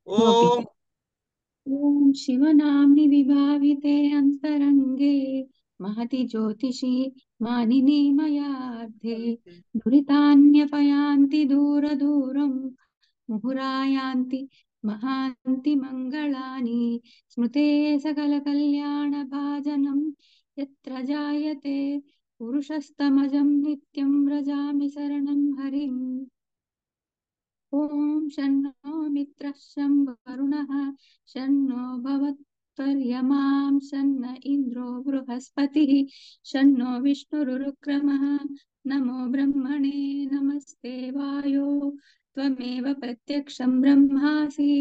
ओम। गोपिका। ॐ शिवनाम्नि विभाविते अन्तरङ्गे महति ज्योतिषि मानिनी मयार्थे दुरितान्यपयान्ति दूरदूरं मुहुरायान्ति महान्ति मङ्गलानि स्मृते सकलकल्याणभाजनं यत्र जायते पुरुषस्तमजं नित्यं व्रजामि शरणं हरिम्। ॐ शन्नो मित्रः शं वरुणः शन्नो भवत्वर्यमां शन्न इन्द्रो बृहस्पतिः शन्नो विष्णुरुक्रमः। नमो ब्रह्मणे नमस्ते वायो त्वमेव प्रत्यक्षं ब्रह्मासि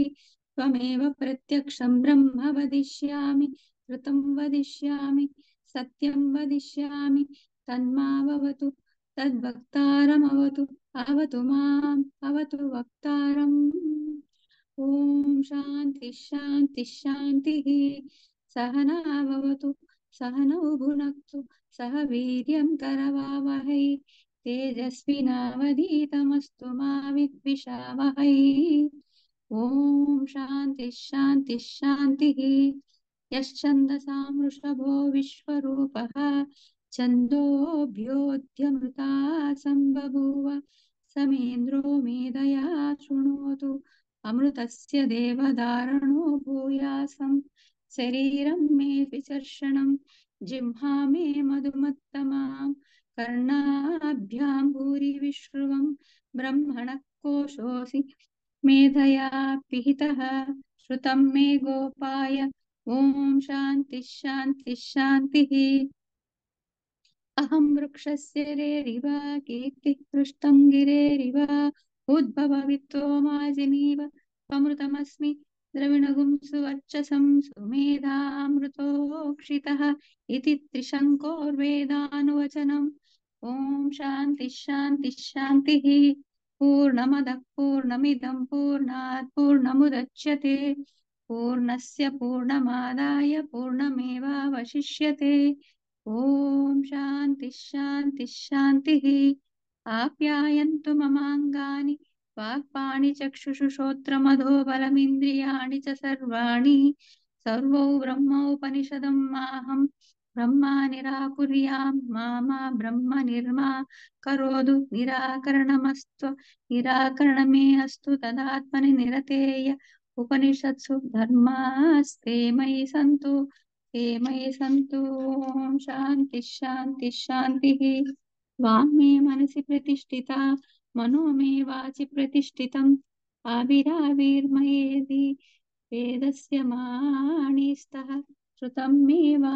त्वमेव प्रत्यक्षं ब्रह्म वदिष्यामि कृतं वदिष्यामि सत्यं वदिष्यामि तन्मावतु तद्वक्तारमवतु अवतु माम् अवतु वक्तारम्। ॐ शान्ति शान्ति शान्तिः। सहना भवतु सहनौ भुनक्तु सह वीर्यं करवावहै तेजस्विनावधीतमस्तु मा विद्विषावहै। ॐ शान्ति शान्ति शान्तिः। यश्छन्दसां वृषभो विश्वरूपः छन्दोऽभ्योऽध्यमृता सम्बभूव समेन्द्रो मेधया शृणोतु अमृतस्य देवधारणो भूयासं शरीरं मे विचर्षणं जिह्वा मे मधुमत्तमां कर्णाभ्यां भूरि विश्रुवं ब्रह्मणः कोशोऽसि मेधया पिहितः श्रुतं मे गोपाय ॐ शान्ति शान्ति शान्तिः। अहं वृक्षस्य रेरिव कीर्तिः पृष्ठं गिरेरिव उद्भववित्तो माजिनीव त्वमृतमस्मि द्रविणगुं सुवर्चसं सुमेधामृतोक्षितः इति त्रिशङ्कोर्वेदानुवचनम्। ॐ शान्ति शान्ति शान्तिः। पूर्णमदः पूर्णमिदं पूर्णात् पूर्णमुदच्यते पूर्णस्य पूर्णमादाय पूर्णमेवावशिष्यते। ॐ शान्ति शान्ति शान्तिः। आप्यायन्तु ममाङ्गानि वाक्पाणि चक्षुषु श्रोत्रमधो बलमिन्द्रियाणि च सर्वाणि सर्वौ ब्रह्मोपनिषदं माहं ब्रह्मा निराकुर्यां मा मा ब्रह्म निर्मा करोतु निराकरणमस्तु निराकरणमे अस्तु तदात्मनि निरतेय उपनिषत्सु धर्मास्ते मयि सन्तु ते मयि सन्तु। ॐ शान्ति शान्ति शान्तिः। वाङ्मे मनसि प्रतिष्ठिता मनो मे वाचि प्रतिष्ठितम् आविराविर्मयेदि वेदस्य माणिस्तः श्रुतं मे वा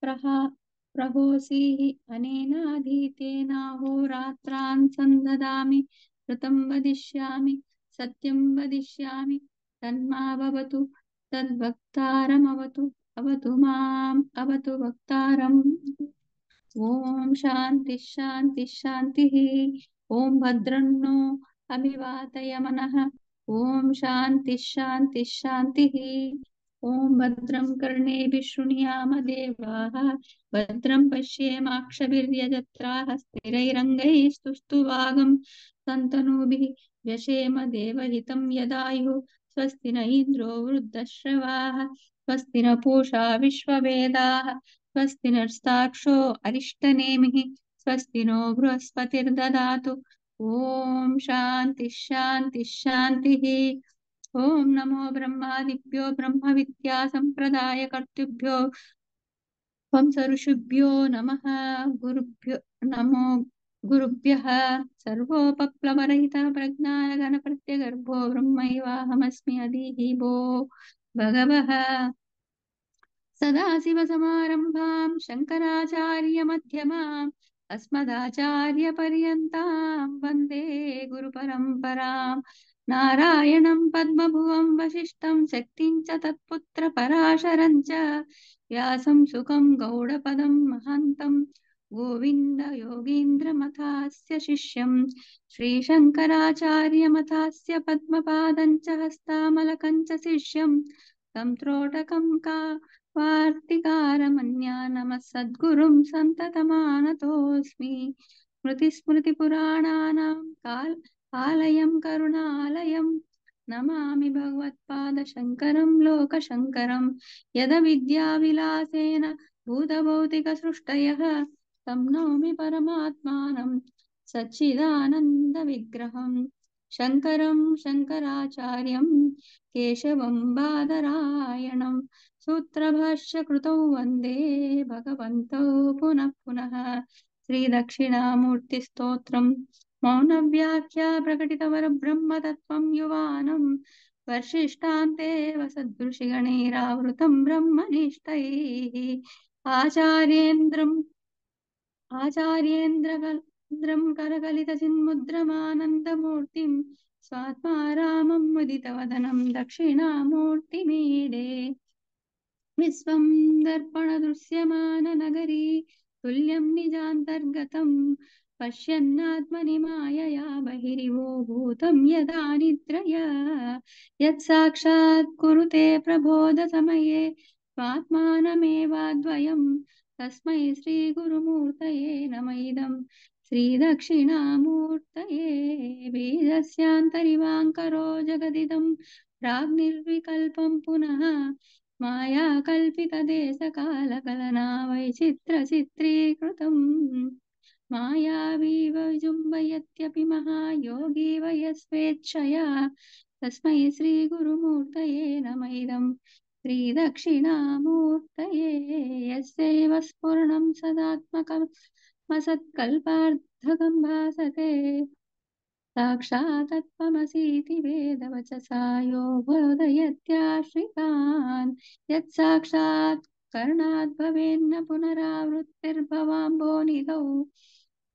प्रहोसीः अनेनाधीतेनाहोरात्रान् सन्ददामि श्रुतं वदिष्यामि सत्यं वदिष्यामि तन्मा भवतु तद्वक्तारमवतु अवतु माम् अवतु वक्तारम्। ॐ शान्ति शान्ति शान्तिः। ॐ भद्रन्नो अभिवादय मनः। ॐ शान्ति शान्ति शान्तिः। ॐ भद्रं कर्णेभिः शृणुयाम देवाः भद्रं पश्येमाक्षभिर्यजत्राः स्थिरैरङ्गैस्तुष्टुवागं सन्तनूभिः व्यशेम देवहितं यदायुः स्वस्ति न इन्द्रो वृद्धश्रवाः स्वस्ति न पूषा विश्ववेदाः स्वस्ति नस्ताक्षो अरिष्टनेमिः स्वस्ति नो बृहस्पतिर्ददातु। ॐ शान्ति शान्ति शान्तिः। ॐ नमो ब्रह्मादिभ्यो ब्रह्म विद्या संप्रदाय कर्तृभ्यो वंश नमः गुरुभ्यो नमो गुरुभ्यः सर्वोपप्लवरहितः प्रज्ञानघनप्रत्यगर्भो ब्रह्मैवाहमस्मि अधीहि भो भगवः। सदाशिवसमारम्भां शङ्कराचार्यमध्यमाम् अस्मदाचार्यपर्यन्तां वन्दे गुरुपरम्पराम्। नारायणं पद्मभुवं वसिष्ठं शक्तिं च तत्पुत्रपराशरं च व्यासं सुखं गौडपदं महान्तं गोविन्द योगीन्द्रमथास्य शिष्यं श्रीशङ्कराचार्यमथास्य पद्मपादं च हस्तामलकं च शिष्यं तं त्रोटकं वार्तिकारमन्या नमः सद्गुरुं सन्ततमानतोऽस्मि। स्मृतिस्मृतिपुराणानां आलयं करुणालयं नमामि भगवत्पादशङ्करं लोकशङ्करं यदविद्याविलासेन भूतभौतिकसृष्टयः तं नौमि परमात्मानं सच्चिदानन्दविग्रहं शङ्करं शङ्कराचार्यं केशवं बादरायणं सूत्रभाष्यकृतौ वन्दे भगवन्तौ पुनः पुनः श्रीदक्षिणामूर्तिस्तोत्रम् मौनव्याख्या प्रकटितवरब्रह्मतत्त्वं युवानं वर्षिष्ठान्तेव सदृशिगणैरावृतं ब्रह्मनिष्ठैः आचार्येन्द्रं करकलितचिन्मुद्रमानन्दमूर्तिं स्वात्मा रामं मुदितवदनं दक्षिणामूर्तिमीडे विश्वं दर्पणदृश्यमाननगरी तुल्यं निजान्तर्गतं पश्यन्नात्मनि मायया बहिरिवो भूतं यदा निद्रया यत्साक्षात् कुरुते प्रबोधसमये स्वात्मानमेवाद्वयं तस्मै श्रीगुरुमूर्तये नम इदं श्रीदक्षिणामूर्तये बीजस्यान्तरिवाङ्करो जगदिदं प्राग्निर्विकल्पं पुनः माया कल्पितदेशकालकलना वैचित्रचित्रीकृतम् मायावीव विजृम्भयत्यपि महायोगी वयस्वेच्छया तस्मै श्रीगुरुमूर्तये नम इदं श्रीदक्षिणामूर्तये यस्यैव स्फुरणं सदात्मकमसत्कल्पार्थकं भासते साक्षात्त्वमसीति वेदवचसा यो बोधयत्याश्रितान् यत्साक्षात् करणाद् भवेन्न पुनरावृत्तिर्भवाम्भोनिधौ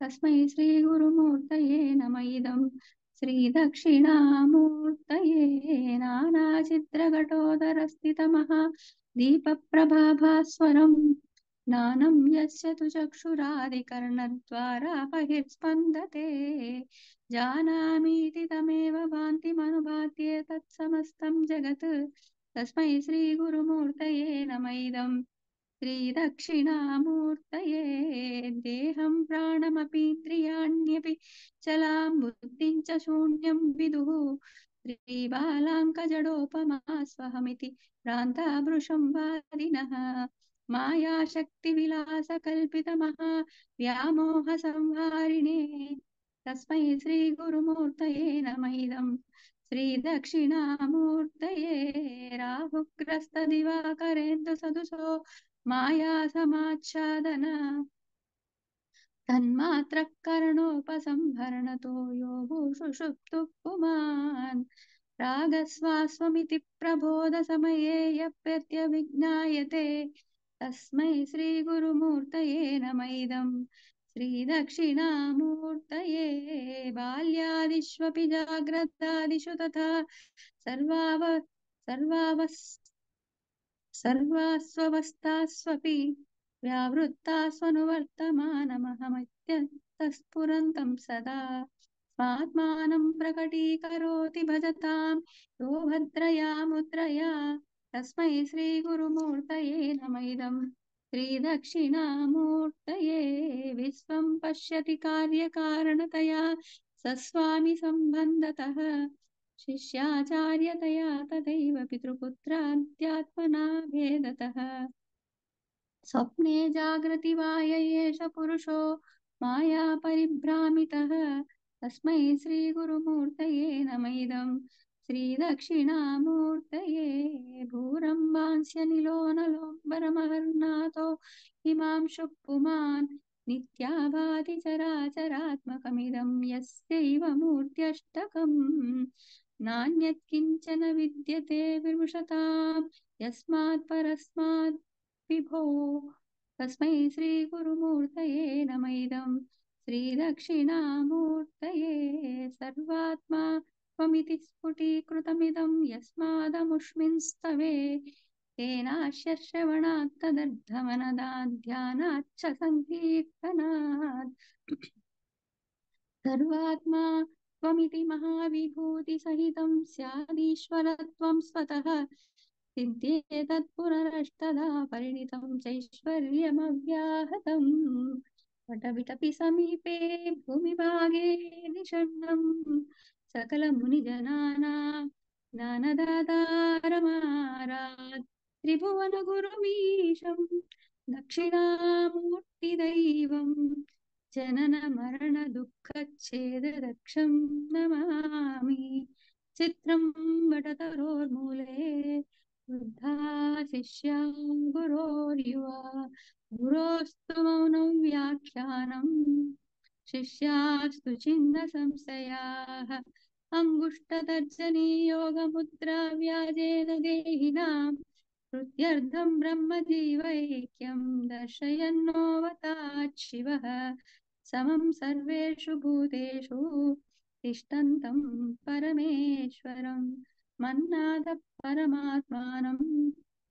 तस्मै श्रीगुरुमूर्तये नम इदं श्रीदक्षिणामूर्तये नानाचित्रघटोदरस्थितमहा दीपप्रभाभास्वरम् ज्ञानं यस्य तु चक्षुरादिकर्णद्वारा बहिर्स्पन्दते जानामीति तमेव भान्तिमनुभात्ये तत्समस्तं जगत् तस्मै श्रीगुरुमूर्तये नम इदं श्रीदक्षिणामूर्तये देहं प्राणमपीन्द्रियाण्यपि चलां बुद्धिं च शून्यं विदुः श्रीबालाङ्कजडोपमा स्वहमिति भ्रान्ताभृशं वादिनः मायाशक्तिविलासकल्पितमहा व्यामोहसंहारिणे तस्मै श्रीगुरुमूर्तये नम इदं श्रीदक्षिणामूर्तये राहुग्रस्तदिवाकरेन्दुसदृशो मायासमाच्छादन तन्मात्रः करणोपसंहरणतो यो भूषुषुप्तुः पुमान् रागस्वास्वमिति प्रबोधसमये यप्यत्यभिज्ञायते तस्मै श्रीगुरुमूर्तये नम इदं श्रीदक्षिणामूर्तये बाल्यादिष्वपि जाग्रदादिषु तथा सर्वास्ववस्थास्वपि व्यावृत्तास्वनुवर्तमानमहमत्यन्तस्फुरन्तं सदा स्वात्मानं प्रकटीकरोति भजतां यो भद्रया मुद्रया तस्मै श्रीगुरुमूर्तये नम इदं श्रीदक्षिणामूर्तये विश्वं पश्यति कार्यकारणतया सस्वामि सम्बन्धतः शिष्याचार्यतया तथैव पितृपुत्राध्यात्मना भेदतः स्वप्ने जागृति वा य एष पुरुषो माया परिभ्रामितः तस्मै श्रीगुरुमूर्तये नम इदं श्रीदक्षिणामूर्तये भूरम्बांस्य नलोम्बरमहर्नाथो हिमांशुः पुमान् नित्याभाति चराचरात्मकमिदं यस्यैव मूर्त्यष्टकम् नान्यत् किञ्चन विद्यते विमृशताम् यस्मात् परस्मात् विभो तस्मै श्रीगुरुमूर्तये नम इदं श्रीदक्षिणामूर्तये सर्वात्मा त्वमिति स्फुटीकृतमिदं यस्मादमुष्मिंस्तवे तेनास्य श्रवणात् तदर्थमनदात् ध्यानाच्च सङ्कीर्तनात् सर्वात्मा त्वमिति महाविभूतिसहितं स्यादीश्वरत्वं स्वतः सिद्ध्येतत्पुनरष्टधा परिणितं चैश्वर्यमव्याहतम् वटविटपि समीपे भूमिभागे निषण्णं सकलमुनिजनानां ज्ञानदातारमारात् त्रिभुवनगुरुमीशं दक्षिणामूर्तिदैवं जननमरणदुःखच्छेददक्षं नमामि। चित्रं वटतरोर्मूले वृद्धा शिष्या गुरोर्युवा गुरोस्तु मौनं व्याख्यानम् शिष्यास्तु छिन्नसंशयाः अङ्गुष्ठतर्जनीयोगमुद्रा व्याजेन देहिनां हृद्यर्धं ब्रह्मजीवैक्यं दर्शयन्नोऽवतात् शिवः समं सर्वेषु भूतेषु तिष्ठन्तं परमेश्वरं मन्नादः परमात्मानं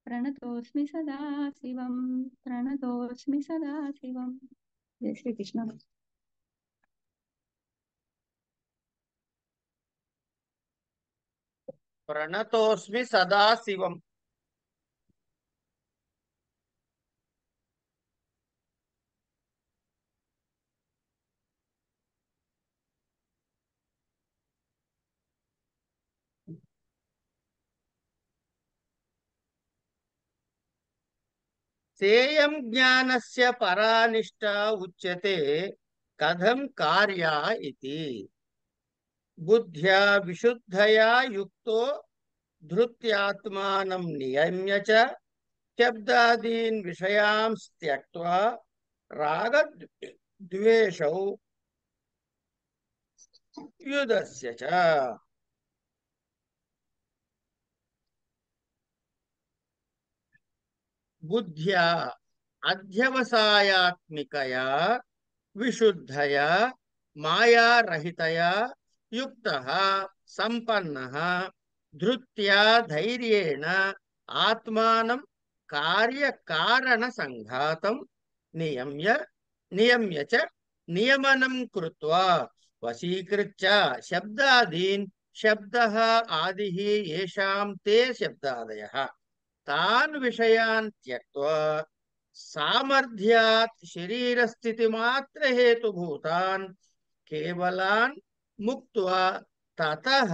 प्रणतोऽस्मि सदा शिवं प्रणतोऽस्मि सदा शिवम्। जय श्री कृष्ण। प्रणतोऽस्मि सदा शिवम्। सेयं ज्ञानस्य परानिष्ठा उच्यते कथं कार्या इति। बुद्ध्या विशुद्धया युक्तो धृत्यात्मानं नियम्य च शब्दादीन् विषयांस् त्यक्त्वा रागद्वेषौ युधस्य च बुद्ध्या अध्यवसायात्मिकया विशुद्धया मायारहितया युक्तः संपन्नः धृत्या धैर्येण आत्मानं कार्यकारणसंघातं नियम्य च नियमनं कृत्वा वशीकृत्य शब्दादीन् शब्दः आदिः येषां ते शब्दादयः तान् विषयान् त्यक्त्वा सामर्थ्यात् शरीरस्थितिमात्र हेतुभूतान् केवलान् मुक्त्वा ततः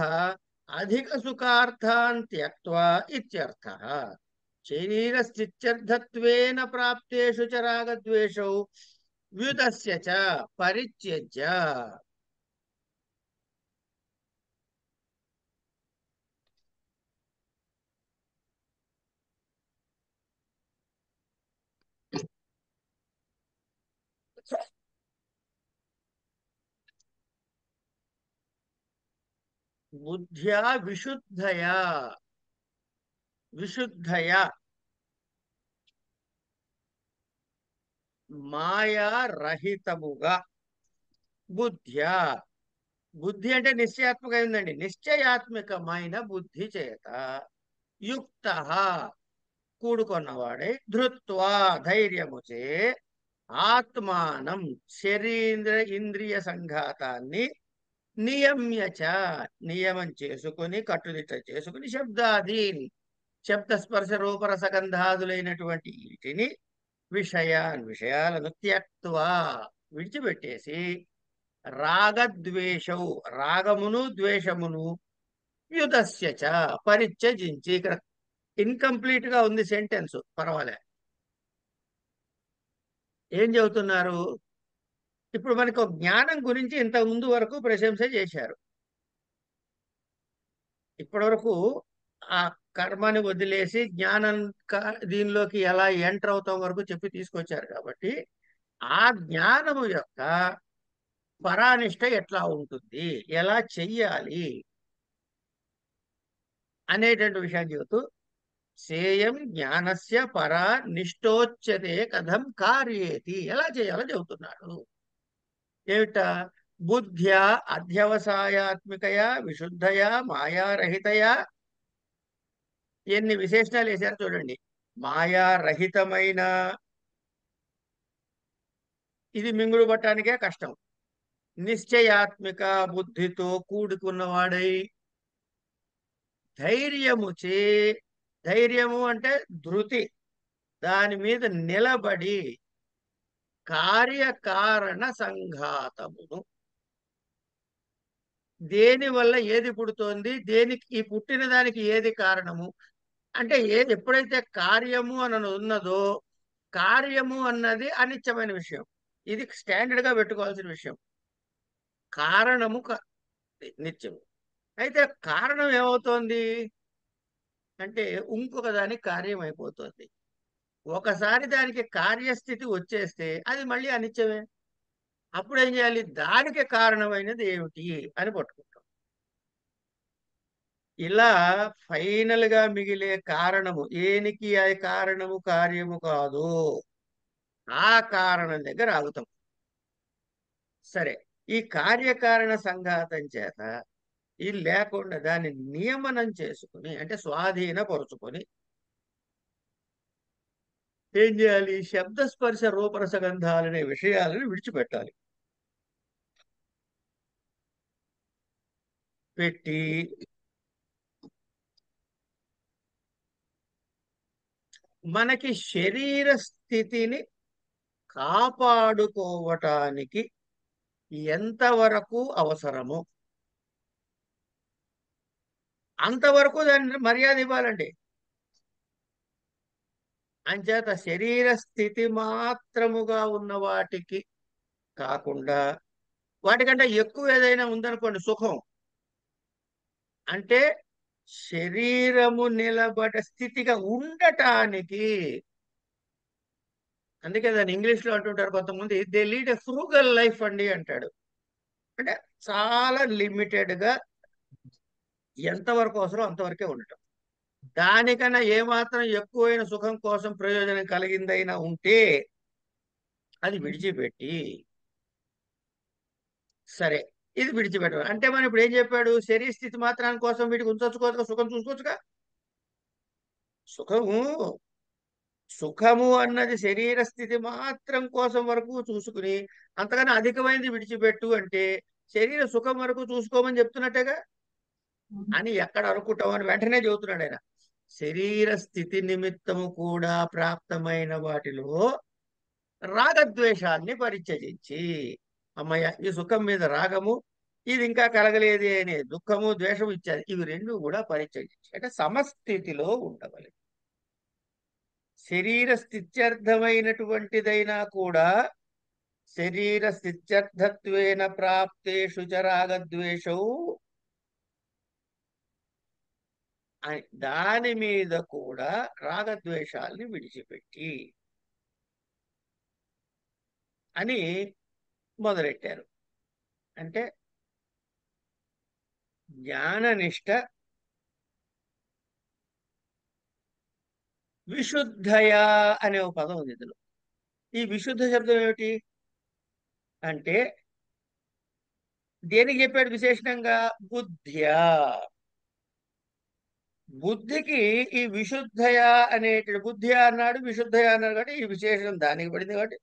अधिकसुखार्थान् त्यक्त्वा इत्यर्थः। शरीरस्थित्यर्थत्वेन प्राप्तेषु च रागद्वेषौ व्युदस्य च परित्यज्य। बुद्ध्या विशुद्धया మాయారహితముగా బుద్ధ్యా బుద్ధి అంటే నిశ్చయాత్మకమైందండి నిశ్చయాత్మకమైన బుద్ధి చేత యుక్త కూడుకున్నవాడై ధృత్వా ధైర్యముచే ఆత్మానం శరీర ఇంద్రియ సంఘాతాన్ని నియమ్యచ నియమం చేసుకుని కట్టుదిట్ట చేసుకుని శబ్దాదీన్ శబ్దస్పర్శ రూపరసగంధాదులైనటువంటి వీటిని విషయాలను త్యక్త్వా విడిచిపెట్టేసి రాగద్వేషౌ రాగమును ద్వేషమును యుధస్య చ పరిత్యజించి. ఇక్కడ ఇన్కంప్లీట్ గా ఉంది సెంటెన్స్, పర్వాలే. ఏం చెబుతున్నారు? ఇప్పుడు మనకు జ్ఞానం గురించి ఇంత ముందు వరకు ప్రశంస చేశారు. ఇప్పటి వరకు ఆ కర్మని వదిలేసి జ్ఞానం దీనిలోకి ఎలా ఎంటర్ అవుతాం వరకు చెప్పి తీసుకొచ్చారు. కాబట్టి ఆ జ్ఞానము యొక్క పరానిష్ట ఎట్లా ఉంటుంది, ఎలా చెయ్యాలి అనేటువంటి విషయాన్ని చెబుతూ సేయం జ్ఞానస్య పరా నిష్టోచ్యతే కథం కార్యేతి, ఎలా చేయాలో చెబుతున్నాడు. ఏమిట? బుద్ధ్యా అధ్యవసాయాత్మికయా విశుద్ధయా మాయారహితయా. ఎన్ని విశేషణాలు వేశారు చూడండి. మాయారహితమైన, ఇది మింగుడు పట్టడానికే కష్టం. నిశ్చయాత్మిక బుద్ధితో కూడుకున్నవాడై ధైర్యముచే, ధైర్యము అంటే ధృతి, దాని మీద నిలబడి కార్యకారణ సంఘాతమును దేని వల్ల ఏది పుడుతోంది, దేనికి ఈ పుట్టిన దానికి ఏది కారణము, అంటే ఏది ఎప్పుడైతే కార్యము అని ఉన్నదో, కార్యము అన్నది అనిత్యమైన విషయం. ఇది స్టాండర్డ్ గా పెట్టుకోవాల్సిన విషయం. కారణము నిత్యము. అయితే కారణం ఏమవుతోంది అంటే ఇంకొక దానికి కార్యం అయిపోతుంది. ఒకసారి దానికి కార్యస్థితి వచ్చేస్తే అది మళ్ళీ అనిత్యమే. అప్పుడు ఏం చేయాలి, దానికి కారణమైనది ఏమిటి అని పట్టుకుంటాం. ఇలా ఫైనల్ గా మిగిలే కారణము ఏనికి ఆ కారణము కార్యము కాదు, ఆ కారణం దగ్గర ఆగుతాం. సరే, ఈ కార్యకారణ సంఘాతం చేత ఇది లేకుండా దాన్ని నియమనం చేసుకుని అంటే స్వాధీనపరుచుకొని ఏం చేయాలి, శబ్దస్పర్శ రూపరసగంధాలనే విషయాలను విడిచిపెట్టాలి. పెట్టి మనకి శరీర స్థితిని కాపాడుకోవటానికి ఎంతవరకు అవసరమో అంతవరకు దాన్ని మర్యాద ఇవ్వాలండి. అంచేత శరీర స్థితి మాత్రముగా ఉన్న వాటికి కాకుండా వాటికంటే ఎక్కువ ఏదైనా ఉందనుకోండి, సుఖం అంటే శరీరము నిలబడ స్థితిగా ఉండటానికి. అందుకే దాన్ని ఇంగ్లీష్ లో అంటుంటారు కొంతమంది, they lead a frugal life అండి అంటాడు. అంటే చాలా లిమిటెడ్ గా ఎంతవరకు అవసరం అంతవరకే ఉండటం. దానికన్నా ఏమాత్రం ఎక్కువైన సుఖం కోసం ప్రయోజనం కలిగిందైనా ఉంటే అది విడిచిపెట్టి, సరే ఇది విడిచిపెట్టడం అంటే మనం ఇప్పుడు ఏం చెప్పాడు, శరీర స్థితి మాత్రాని కోసం వీటికి ఉంచొచ్చుకోవచ్చుగా, సుఖం చూసుకోవచ్చుగా. సుఖము సుఖము అన్నది శరీర స్థితి మాత్రం కోసం వరకు చూసుకుని అంతకన్నా అధికమైనది విడిచిపెట్టు అంటే శరీర సుఖం వరకు చూసుకోమని చెప్తున్నట్టేగా అని ఎక్కడ అనుకుంటాం అని వెంటనే చెబుతున్నాడు ఆయన. శరీర స్థితి నిమిత్తము కూడా ప్రాప్తమైన వాటిలో రాగద్వేషాన్ని పరిత్యజించి, అమ్మయ్య ఈ సుఖం మీద రాగము, ఇది ఇంకా కలగలేదే అనే దుఃఖము ద్వేషము ఇచ్చాది, ఇవి రెండు కూడా పరిత్యజించి అంటే సమస్థితిలో ఉండవలె. శరీర స్థిత్యర్థమైనటువంటిదైనా కూడా శరీర స్థిత్యర్థత్వేన ప్రాప్తేషు చ రాగద్వేషౌ దాని మీద కూడా రాగద్వేషాల్ని విడిచిపెట్టి అని మొదలెట్టారు. అంటే జ్ఞాననిష్ట విశుద్ధయా అనే ఒక పదం ఉంది ఇందులో. ఈ విశుద్ధ శబ్దం ఏమిటి అంటే దేనికి చెప్పాడు విశేషణంగా, బుద్ధ్యా. బుద్ధికి ఈ విశుద్ధయా అనేటి బుద్ధి అన్నాడు, విశుద్ధయా అన్నాడు కాబట్టి ఈ విశేషణం దానికి పడింది. కాబట్టి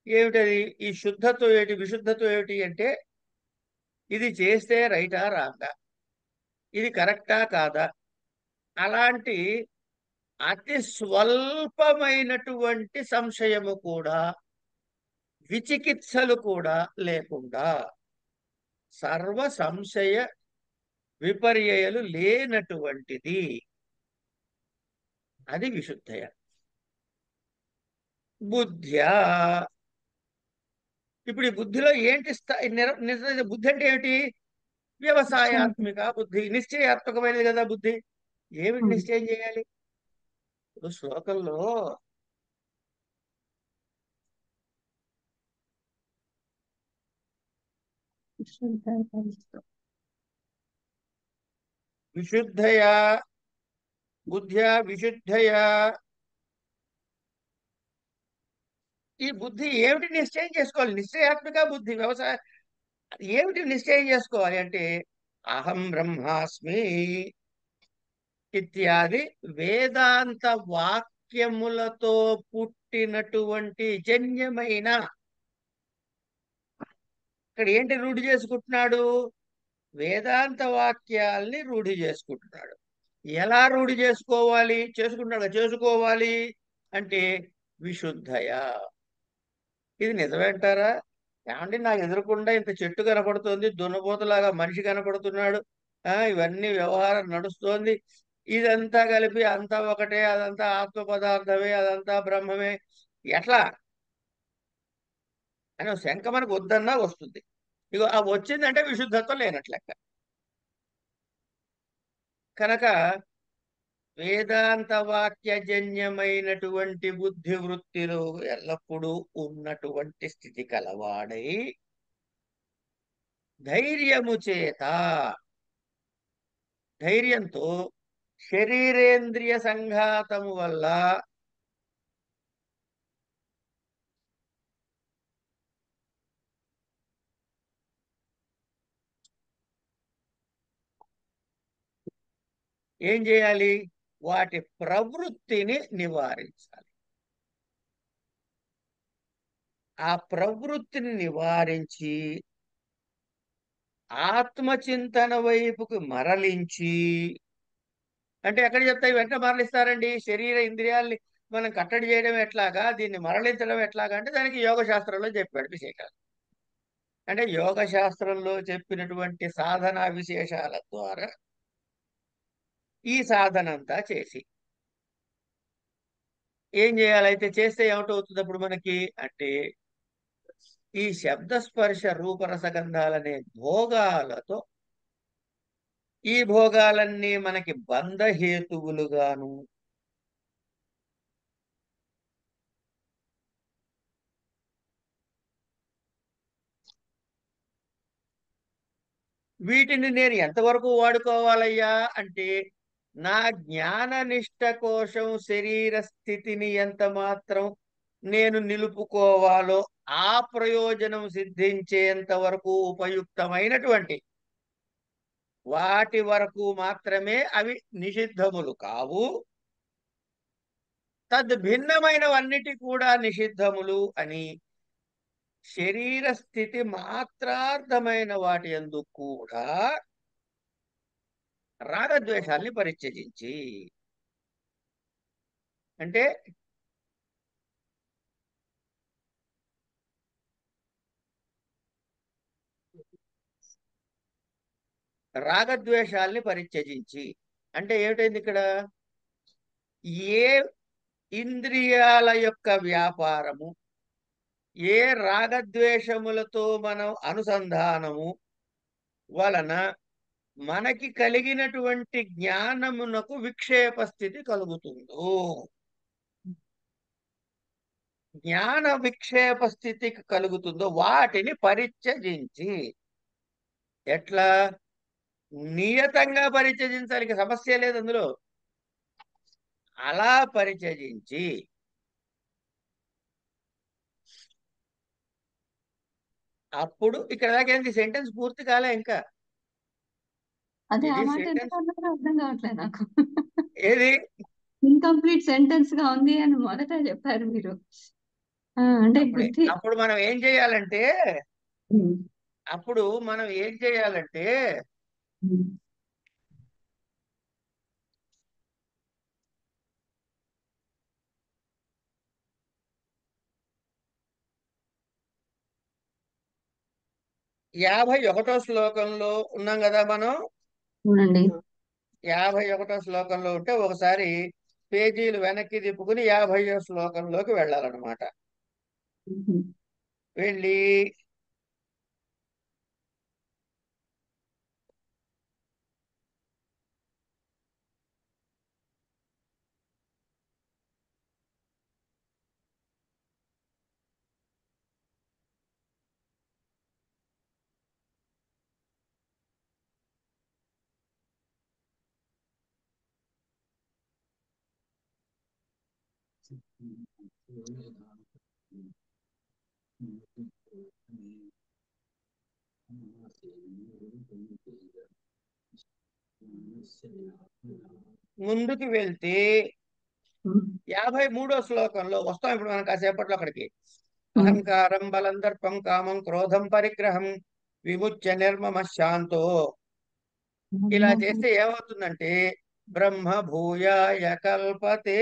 ఏమిటది, ఈ శుద్ధత్వం ఏమిటి, విశుద్ధత్వం ఏమిటి అంటే ఇది చేస్తే రైటా రాంగా, ఇది కరెక్టా కాదా, అలాంటి అతి స్వల్పమైనటువంటి సంశయము కూడా, విచికిత్సలు కూడా లేకుండా, సర్వ సంశయ విపర్యయలు లేనటువంటిది, అది విశుద్ధయ. బుద్ధ్యా, ఇప్పుడు ఈ బుద్ధిలో ఏంటి బుద్ధి అంటే ఏమిటి, వ్యవసాయాత్మిక బుద్ధి, నిశ్చయాత్మకమైనది కదా బుద్ధి. ఏమిటి నిశ్చయం చేయాలి, ఇప్పుడు శ్లోకంలో విశుద్ధయా బుద్ధ్యా విశుద్ధయా, ఈ బుద్ధి ఏమిటి నిశ్చయం చేసుకోవాలి, నిశ్చయాత్మిక బుద్ధి వ్యవసాయ ఏమిటి నిశ్చయం చేసుకోవాలి అంటే అహం బ్రహ్మాస్మి ఇత్యాది వేదాంత వాక్యములతో పుట్టినటువంటి జన్యమైన, ఇక్కడ ఏంటి రూఢి చేసుకుంటున్నాడు, వేదాంత వాక్యాల్ని రూఢి చేసుకుంటున్నాడు. ఎలా రూఢి చేసుకోవాలి, చేసుకోవాలి అంటే విశుద్ధయ. ఇది నిజమేంటారా, ఏమంటే నాకు ఎదురకుండా ఇంత చెట్టు కనపడుతుంది, దున్నపోతులాగా మనిషి కనపడుతున్నాడు, ఇవన్నీ వ్యవహారం నడుస్తోంది, ఇదంతా కలిపి అంతా ఒకటే, అదంతా ఆత్మ పదార్థమే, అదంతా బ్రహ్మమే, ఎట్లా అని ఒక శంక మనకు వద్దన్నా వస్తుంది. ఇగో ఆ వచ్చిందంటే విశుద్ధత్వం లేనట్లెక్క. కనుక వేదాంత వాక్యజన్యమైనటువంటి బుద్ధి వృత్తిలో ఎల్లప్పుడూ ఉన్నటువంటి స్థితి కలవాడై ధైర్యము చేత, ధైర్యంతో శరీరేంద్రియ సంఘాతము వల్ల ఏం చేయాలి? వాటి ప్రవృత్తిని నివారించాలి. ఆ ప్రవృత్తిని నివారించి ఆత్మచింతన వైపుకు మరలించి, అంటే ఎక్కడ చెప్తాయి వెంట మరలిస్తారండి? శరీర ఇంద్రియాల్ని మనం కట్టడి చేయడం ఎట్లాగా, దీన్ని మరలించడం ఎట్లాగా అంటే దానికి యోగ శాస్త్రంలో చెప్పాడు విశేషాలు. అంటే యోగ శాస్త్రంలో చెప్పినటువంటి సాధనా విశేషాల ద్వారా ఈ సాధనంతా చేసి ఏం చేయాలైతే చేస్తే ఏమిటవుతుంది అప్పుడు మనకి అంటే ఈ శబ్ద స్పర్శ రూపరసగంధాలనే భోగాలతో, ఈ భోగాలన్నీ మనకి బంధహేతువులుగాను, వీటిని నేను ఎంతవరకు వాడుకోవాలయ్యా అంటే నా జ్ఞాన నిష్ట కోసం శరీర స్థితిని ఎంత మాత్రం నేను నిలుపుకోవాలో ఆ ప్రయోజనం సిద్ధించేంత వరకు ఉపయుక్తమైనటువంటి వాటి వరకు మాత్రమే అవి నిషిద్ధములు కావు. తద్భిన్నమైనవన్నిటి కూడా నిషిద్ధములు అని శరీర స్థితి మాత్రార్థమైన వాటి యందు కూడా రాగద్వేషాల్ని పరిత్యజించి, అంటే రాగద్వేషాల్ని పరిత్యజించి అంటే ఏమిటైంది ఇక్కడ? ఏ ఇంద్రియాల యొక్క వ్యాపారము, ఏ రాగద్వేషములతో మనం అనుసంధానము వలన మనకి కలిగినటువంటి జ్ఞానమునకు విక్షేప స్థితి కలుగుతుందో, జ్ఞాన విక్షేప స్థితికి కలుగుతుందో వాటిని పరిత్యజించి, ఎట్లా? నియతంగా పరిత్యజించాలి, ఇక సమస్య లేదు అందులో. అలా పరిత్యజించి అప్పుడు ఇక్కడ దాకా ఏంది సెంటెన్స్ పూర్తి కాలే ఇంకా. అదే ఆ ఇది మాట ఎందుకు సెంటెన్స్ అన్నారో అర్థం కావట్లేదు నాకు. ఏది? ఇన్కంప్లీట్ సెంటెన్స్ గా ఉంది అని మొదట చెప్పారు మీరు. అంటే అప్పుడే బుద్ధి. అప్పుడు మనం ఏం చేయాలంటే ఉమ్, అప్పుడు మనం ఏం చేయాలంటే ఉమ్, 51వ శ్లోకంలో ఉన్నాం కదా మనం. అవునండి. 51వ శ్లోకంలో ఉంటే ఒకసారి పేజీలు వెనక్కి తిప్పుకుని 50వ శ్లోకంలోకి వెళ్ళాలన్నమాట. ఉహు, వెళ్ళి ముందుకు వెళ్తే ఉమ్, 53వ శ్లోకంలో వస్తాం ఇప్పుడు మనం కాసేపట్లో అక్కడికి. ఉమ్, అహంకారం బలం దర్పం కామం క్రోధం పరిగ్రహం విముచ్య నిర్మమ శాంతో. ఇలా చేస్తే ఏమవుతుందంటే బ్రహ్మ భూయాయ కల్పతే,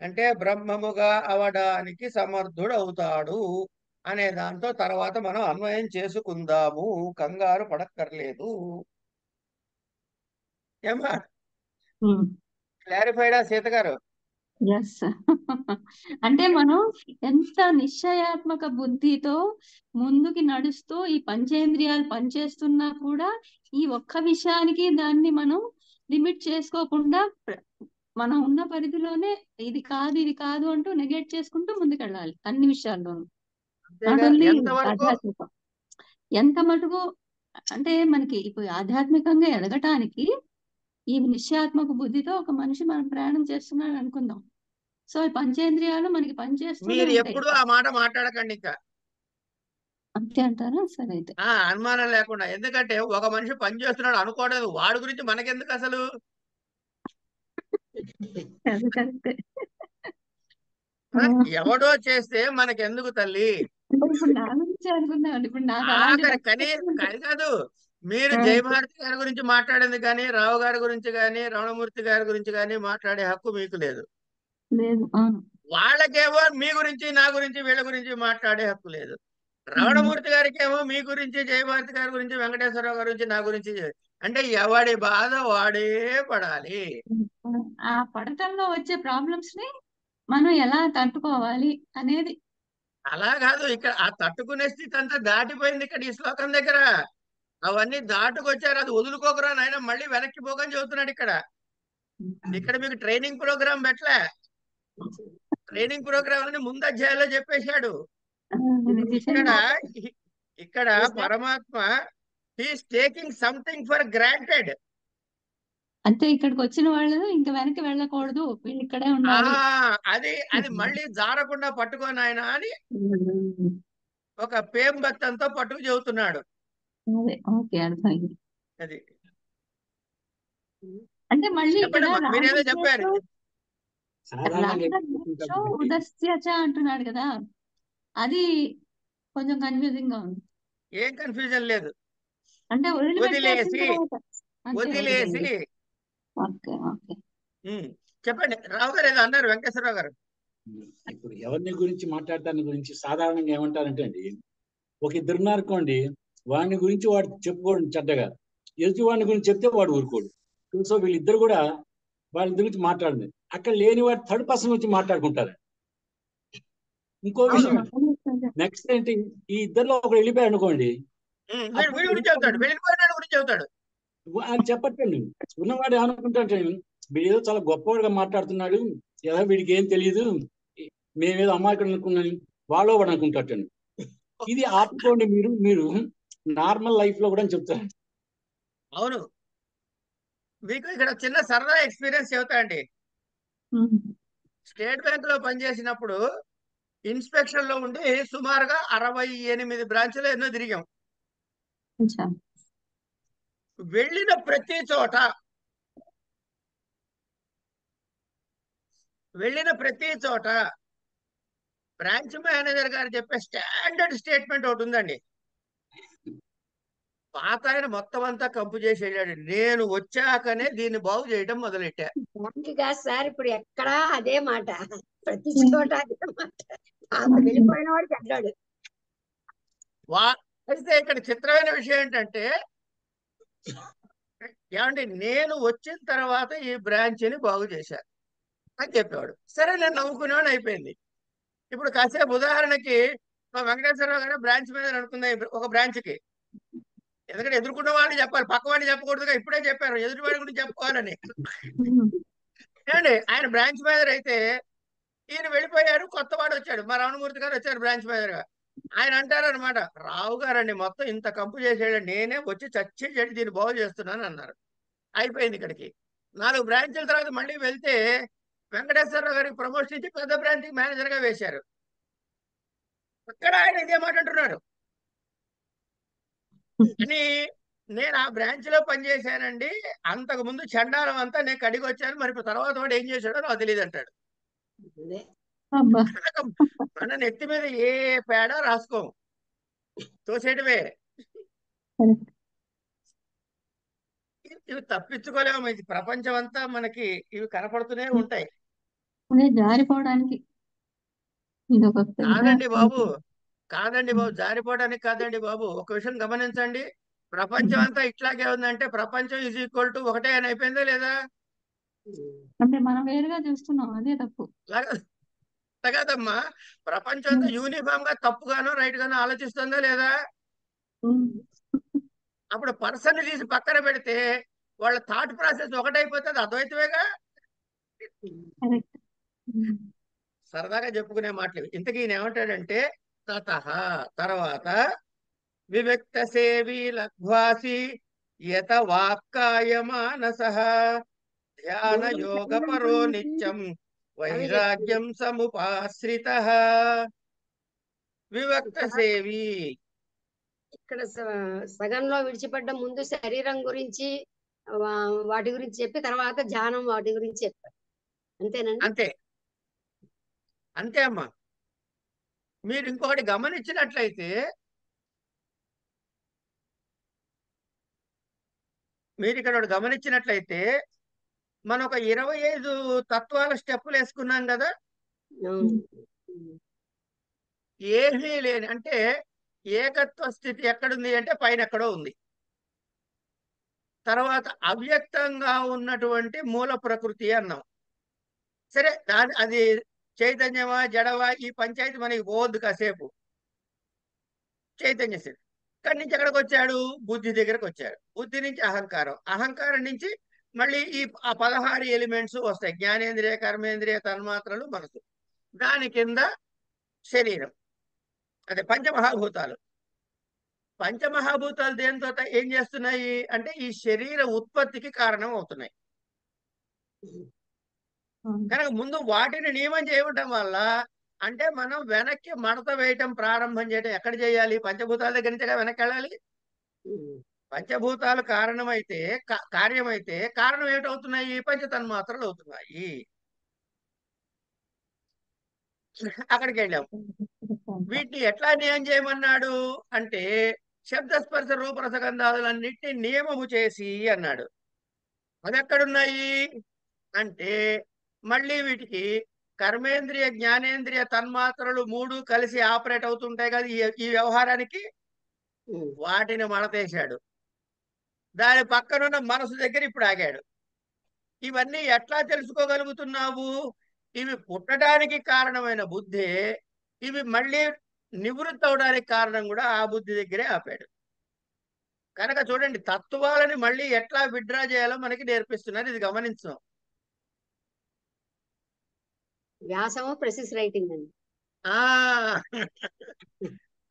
అంటే బ్రహ్మముగా అవడానికి సమర్థుడవుతాడు. అనే దాంతో తర్వాత మనం అన్వయం చేసుకుందాము, కంగారు పడక్కర్లేదు. ఏమ్మా, క్లారిఫైడా సీత గారు? ఎస్. అంటే మనం ఎంత నిశ్చయాత్మక బుద్ధితో ముందుకి నడుస్తూ ఈ పంచేంద్రియాలు పనిచేస్తున్నా కూడా ఈ ఒక్క విషయానికి దాన్ని మనం లిమిట్ చేసుకోకుండా మనం ఉన్న పరిధిలోనే ఇది కాదు ఇది కాదు అంటూ నెగెట్ చేసుకుంటూ ముందుకెళ్ళాలి అన్ని విషయాల్లోనూ. నాట్ అంతేగా. ఓన్లీ ఎంతవరకు? ఆధ్యాత్మికం. ఎంత మటుకు అంటే మనకి ఇప్పుడు ఆధ్యాత్మికంగా ఎదగటానికి ఈ నిశ్చయాత్మక బుద్ధితో ఒక మనిషి మనం ప్రయాణం చేస్తున్నాడు అనుకుందాం. సో ఈ పంచేంద్రియాలు మనకి పనిచేస్తూనే మీరు ఉంటాయి. ఎప్పుడు ఆ మాట మాట్లాడకండి ఇంకా. అంతే అంటారా? సరే అయితే. అనుమానం లేకుండా. ఎందుకంటే ఒక మనిషి పని చేస్తున్నాడు అనుకోవడం, వాడి గురించి మనకెందుకు అసలు? అది కరెక్టే. ఆ, ఎవడో చేస్తే మనకెందుకు తల్లి? అంటే ఇప్పుడు నా గురించి అనుకుందాం. ఇప్పుడు నాకు అలాంటి ఆఖరి పరిస్థితి ఉంటే కాదు కాదు. మీరు ఆ, జయభారతి గారి గురించి మాట్లాడింది కానీ, రావు గారి గురించి కానీ, రమణమూర్తి గారి గురించి కానీ మాట్లాడే హక్కు మీకు లేదు. లేదు. అవును. వాళ్ళకేమో మీ గురించి, నా గురించి, వీళ్ళ గురించి మాట్లాడే హక్కు లేదు. ఉమ్. రమణమూర్తి గారికి ఏమో మీ గురించి, జయభారతి గారి గురించి, వెంకటేశ్వరరావు గారి గురించి, నా గురించి అంటే ఎవడి బాధ వాడే పడాలి. ఆ పడటంలో వచ్చే ప్రాబ్లమ్స్ ని మనం ఎలా తట్టుకోవాలి అనేది. అలా కాదు, ఇక్కడ ఆ తట్టుకునే స్థితి అంతా దాటిపోయింది ఇక్కడ ఈ శ్లోకం దగ్గర. అవన్నీ దాటుకొచ్చారు, అది వదులుకోకరా నాయన, మళ్ళీ వెనక్కి పోకని చెబుతున్నాడు ఇక్కడ. ఇక్కడ మీకు ట్రైనింగ్ ప్రోగ్రామ్ పెట్టలే. ట్రైనింగ్ ప్రోగ్రామ్ అని ముందు అధ్యాయంలో చెప్పేశాడు. ఇక్కడ నిజంగా ఇక్కడ పరమాత్మ he's taking something for granted. అంటే ఇక్కడికి వచ్చిన వాళ్ళు ఇంకా వెనక్కి వెళ్ళకూడదు, వీళ్ళు ఇక్కడే ఆ ఉండాలి. అది అది మళ్ళీ జారకుండా పట్టుకొని ఆయన అని ఉమ్. ఒక పేంబత్తంతో పట్టుకు చెబుతున్నాడు. అదే. ఓకే, అర్థమైంది. అది అంటే మళ్ళీ ఇక్కడ చెప్పండి అమ్మా, మీరేదో చెప్పారు. సాధారణంగా రాగద్వేషో ఉదస్యచ అంటున్నాడు కదా, అది కొంచెం కన్ఫ్యూజింగ్ గా ఉంది. ఏం కన్ఫ్యూజన్ లేదు. అంటే వదిలిపెట్టేసిన వదిలేసి తర్వాత అంతే వదిలేసి వదిలేయండి. Okay okay. ఉమ్, చెప్పండి. రావు గారు ఏదో అన్నారు, వెంకటేశ్వరరావు గారు. ఇప్పుడు ఎవరిని గురించి మాట్లాడటానికి గురించి సాధారణంగా ఏమంటారంటే అండి, ఒక ఇద్దరు ఉన్నారనుకోండి, వాడిని గురించి వాడు చెప్పుకోడు చెడ్డగా, ఎదుటి వాడిని గురించి చెప్తే వాడు ఊరుకోడు. సో వీళ్ళిద్దరు కూడా వాళ్ళ గురించి మాట్లాడింది, అక్కడ లేని వాడు థర్డ్ పర్సన్ గురించి మాట్లాడుకుంటారు. ఇంకో విషయం నెక్స్ట్ ఏంటి, ఈ ఇద్దరిలో ఒకడు వెళ్ళిపోయాడు అనుకోండి, వీడి గురించి చెబుతాడు, వెళ్ళిపోయినాడు గురించి చెబుతాడు. అని చెప్పట్టండి. ఉన్నవాడు ఏమనుకుంటాడు, వీడు ఏదో చాలా గొప్పవాడుగా మాట్లాడుతున్నాడు, ఏదో వీడికి ఏం తెలియదు, మేమేదో అమాయకుడు అనుకున్నాను, వాడో వాడు అనుకుంటాటండి. ఇది ఆపుకోండి, మీరు మీరు నార్మల్ లైఫ్ లో కూడా చెప్తారు. అవును, మీకు ఇక్కడ చిన్న సరదా ఎక్స్పీరియన్స్ చెబుతా అండి. స్టేట్ బ్యాంక్ లో పనిచేసినప్పుడు ఇన్స్పెక్షన్ లో ఉండి సుమారుగా 68 బ్రాంచ్లు ఎన్నో తిరిగాం. వెళ్ళిన ప్రతి చోట బ్రాంచ్ మేనేజర్ గారు చెప్పే స్టాండర్డ్ స్టేట్మెంట్ ఒకటి ఉందండి. పాత ఆయన మొత్తం అంతా కంపు చేసి వెళ్ళాడు, నేను వచ్చాకనే దీన్ని బాగు చేయడం మొదలెట్టా. దానికి కాదు సార్, ఇప్పుడు ఎక్కడా అదే మాట, ప్రతి చోట అదే మాట. వెళ్ళిపోయిన వాడికి అడ్డాడు. అయితే ఇక్కడ చిత్రమైన విషయం ఏంటంటే, ఏమండి నేను వచ్చిన తర్వాత ఈ బ్రాంచ్ని బాగు చేశాను అని చెప్పేవాడు. సరే, నేను నవ్వుకునేవాడు, అయిపోయింది. ఇప్పుడు కాసేపు ఉదాహరణకి మా వెంకటేశ్వరరావు గారు బ్రాంచ్ మీద అనుకుందాం, ఒక బ్రాంచ్కి. ఎందుకంటే ఎదుర్కొన్న వాడిని చెప్పాలి, పక్క వాడిని చెప్పకూడదుగా. ఇప్పుడే చెప్పారు ఎదుటి వాడి గురించి చెప్పుకోవాలని. ఏమండి ఆయన బ్రాంచ్ మేనేజర్ అయితే, ఈయన వెళ్ళిపోయారు, కొత్త వాడు వచ్చాడు, మా రమణమూర్తి గారు వచ్చారు బ్రాంచ్ మేనేజర్ గా. ఆయన అంటారు అనమాట, రావు గారండి మొత్తం ఇంత కంపు చేసేయండి, నేనే వచ్చి చచ్చి చెడి దీన్ని బాగు చేస్తున్నాను అన్నారు. అయిపోయింది. ఇక్కడికి 4 బ్రాంచ్ల తర్వాత మళ్ళీ వెళ్తే వెంకటేశ్వరరావు గారికి ప్రమోషన్ ఇచ్చి పెద్ద బ్రాంచ్ మేనేజర్ గా వేశారు. అక్కడ ఆయన ఇదే మాట అంటున్నాడు అని. నేను ఆ బ్రాంచ్ లో పనిచేశానండి, అంతకు ముందు చండాలం అంతా నేను కడిగి వచ్చాను, మరి ఇప్పుడు తర్వాత వాడు ఏం చేశాడో నాకు తెలియదు అంటాడు. మన నెత్తి మీద ఏ పేడ రాసుకోం, తోసేయటమే. ఇవి తప్పించుకోలేము, ఇది ప్రపంచం అంతా మనకి ఇవి కనపడుతూనే ఉంటాయి. జారిపోవడానికి ఇది ఒక కాదండి బాబు, కాదండి బాబు, జారిపోవడానికి కాదండి బాబు. ఒక విషయం గమనించండి, ప్రపంచం అంతా ఇట్లాగే ఉందంటే ప్రపంచం ఈజ్ ఈక్వల్ టు ఒకటే అని అయిపోయిందా లేదా? అంటే మనం వేరుగా చూస్తున్నాం, అదే తప్పు. అలా కాదమ్మా, ప్రపంచం అంతా యూనిఫామ్ గా తప్పుగానో రైట్ గానో ఆలోచిస్తుందా లేదా? అప్పుడు పర్సన్ తీసి పక్కన పెడితే వాళ్ళ థాట్ ప్రాసెస్ ఒకటైపోతుంది, అద్వైతమేగా. కరెక్ట్. సరదాగా చెప్పుకునే మాటలు. ఇంతకీ ఈయన ఏమంటాడంటే, తతః తర్వాత, వివిక్త సేవీ లఘ్వాసి యత వాక్కాయ మానసః ధ్యాన ముందు యోగ శరీరం పరో గురించి నిత్యం రవి చెప్తున్నాడు. వైరాగ్యం సముపాశ్రితః. వివిక్త ఇక్కడ సేవీ, ఇక్కడ సగంలో విడిచిపడ్డ ముందు శరీరం గురించి వాటి గురించి చెప్పి తర్వాత ధ్యానం వాటి గురించి చెప్పారు. అంతేనండి. అంతే అంతే అమ్మా. మీరు ఇంకొకటి గమనించినట్లయితే, మనం ఒక 25 తత్వాల స్టెప్పులు వేసుకున్నాం కదా. అవును. ఏమీ లేని అంటే ఏకత్వ స్థితి ఎక్కడుంది అంటే పైన ఎక్కడో ఉంది. తర్వాత అవ్యక్తంగా ఉన్నటువంటి మూల ప్రకృతి అన్నాం. సరే, అది చైతన్యమా జడవా ఈ పంచాయతీ మనకి పోవద్దు కాసేపు. చైతన్య స్థితి ఇక్కడి నుంచి ఎక్కడికి వచ్చాడు? బుద్ధి దగ్గరకు వచ్చాడు. బుద్ధి నుంచి అహంకారం, అహంకారం నుంచి మళ్ళీ ఆ 16 ఎలిమెంట్స్ వస్తాయి: జ్ఞానేంద్రియ, కర్మేంద్రియ, తన్మాత్రలు, మనసు. దాని కింద శరీరం, అదే పంచమహాభూతాలు. పంచమహాభూతాలు దేంతో ఏం చేస్తున్నాయి అంటే ఈ శరీర ఉత్పత్తికి కారణం అవుతున్నాయి. కనుక ముందు వాటిని నియమం చేయటం వల్ల, అంటే మనం వెనక్కి మడత వేయటం ప్రారంభం చేయటం ఎక్కడ చేయాలి? పంచభూతాల దగ్గర నుంచిగా వెనక్కి వెళ్ళాలి. పంచభూతాలు కారణమైతే కార్యమైతే కారణం ఏమిటవుతున్నాయి? పంచతన్మాత్రలు అవుతున్నాయి. అక్కడికి వెళ్ళాం. వీటిని ఎట్లా నియమం చేయమన్నాడు అంటే, శబ్దస్పర్శ రూపరసగంధాదులన్నిటిని నియమము చేసి అన్నాడు. అవి ఎక్కడున్నాయి అంటే, మళ్ళీ వీటికి కర్మేంద్రియ, జ్ఞానేంద్రియ, తన్మాత్రలు 3 కలిసి ఆపరేట్ అవుతుంటాయి కదా ఈ వ్యవహారానికి. వాటిని మడతేశాడు. దాని పక్కనున్న మనసు దగ్గర ఇప్పుడు ఆగాడు. ఇవన్నీ ఎట్లా తెలుసుకోగలుగుతున్నావు? ఇవి పుట్టడానికి కారణమైన బుద్ధే, ఇవి మళ్ళీ నివృత్తి అవడానికి కారణం కూడా ఆ బుద్ధి దగ్గరే ఆపాడు. కనుక చూడండి, తత్వాలని మళ్ళీ ఎట్లా విత్డ్రా చేయాలో మనకి నేర్పిస్తున్నారు. ఇది గమనించాం. వ్యాసము ప్రెసిస్ రైటింగ్ అండి. ఆ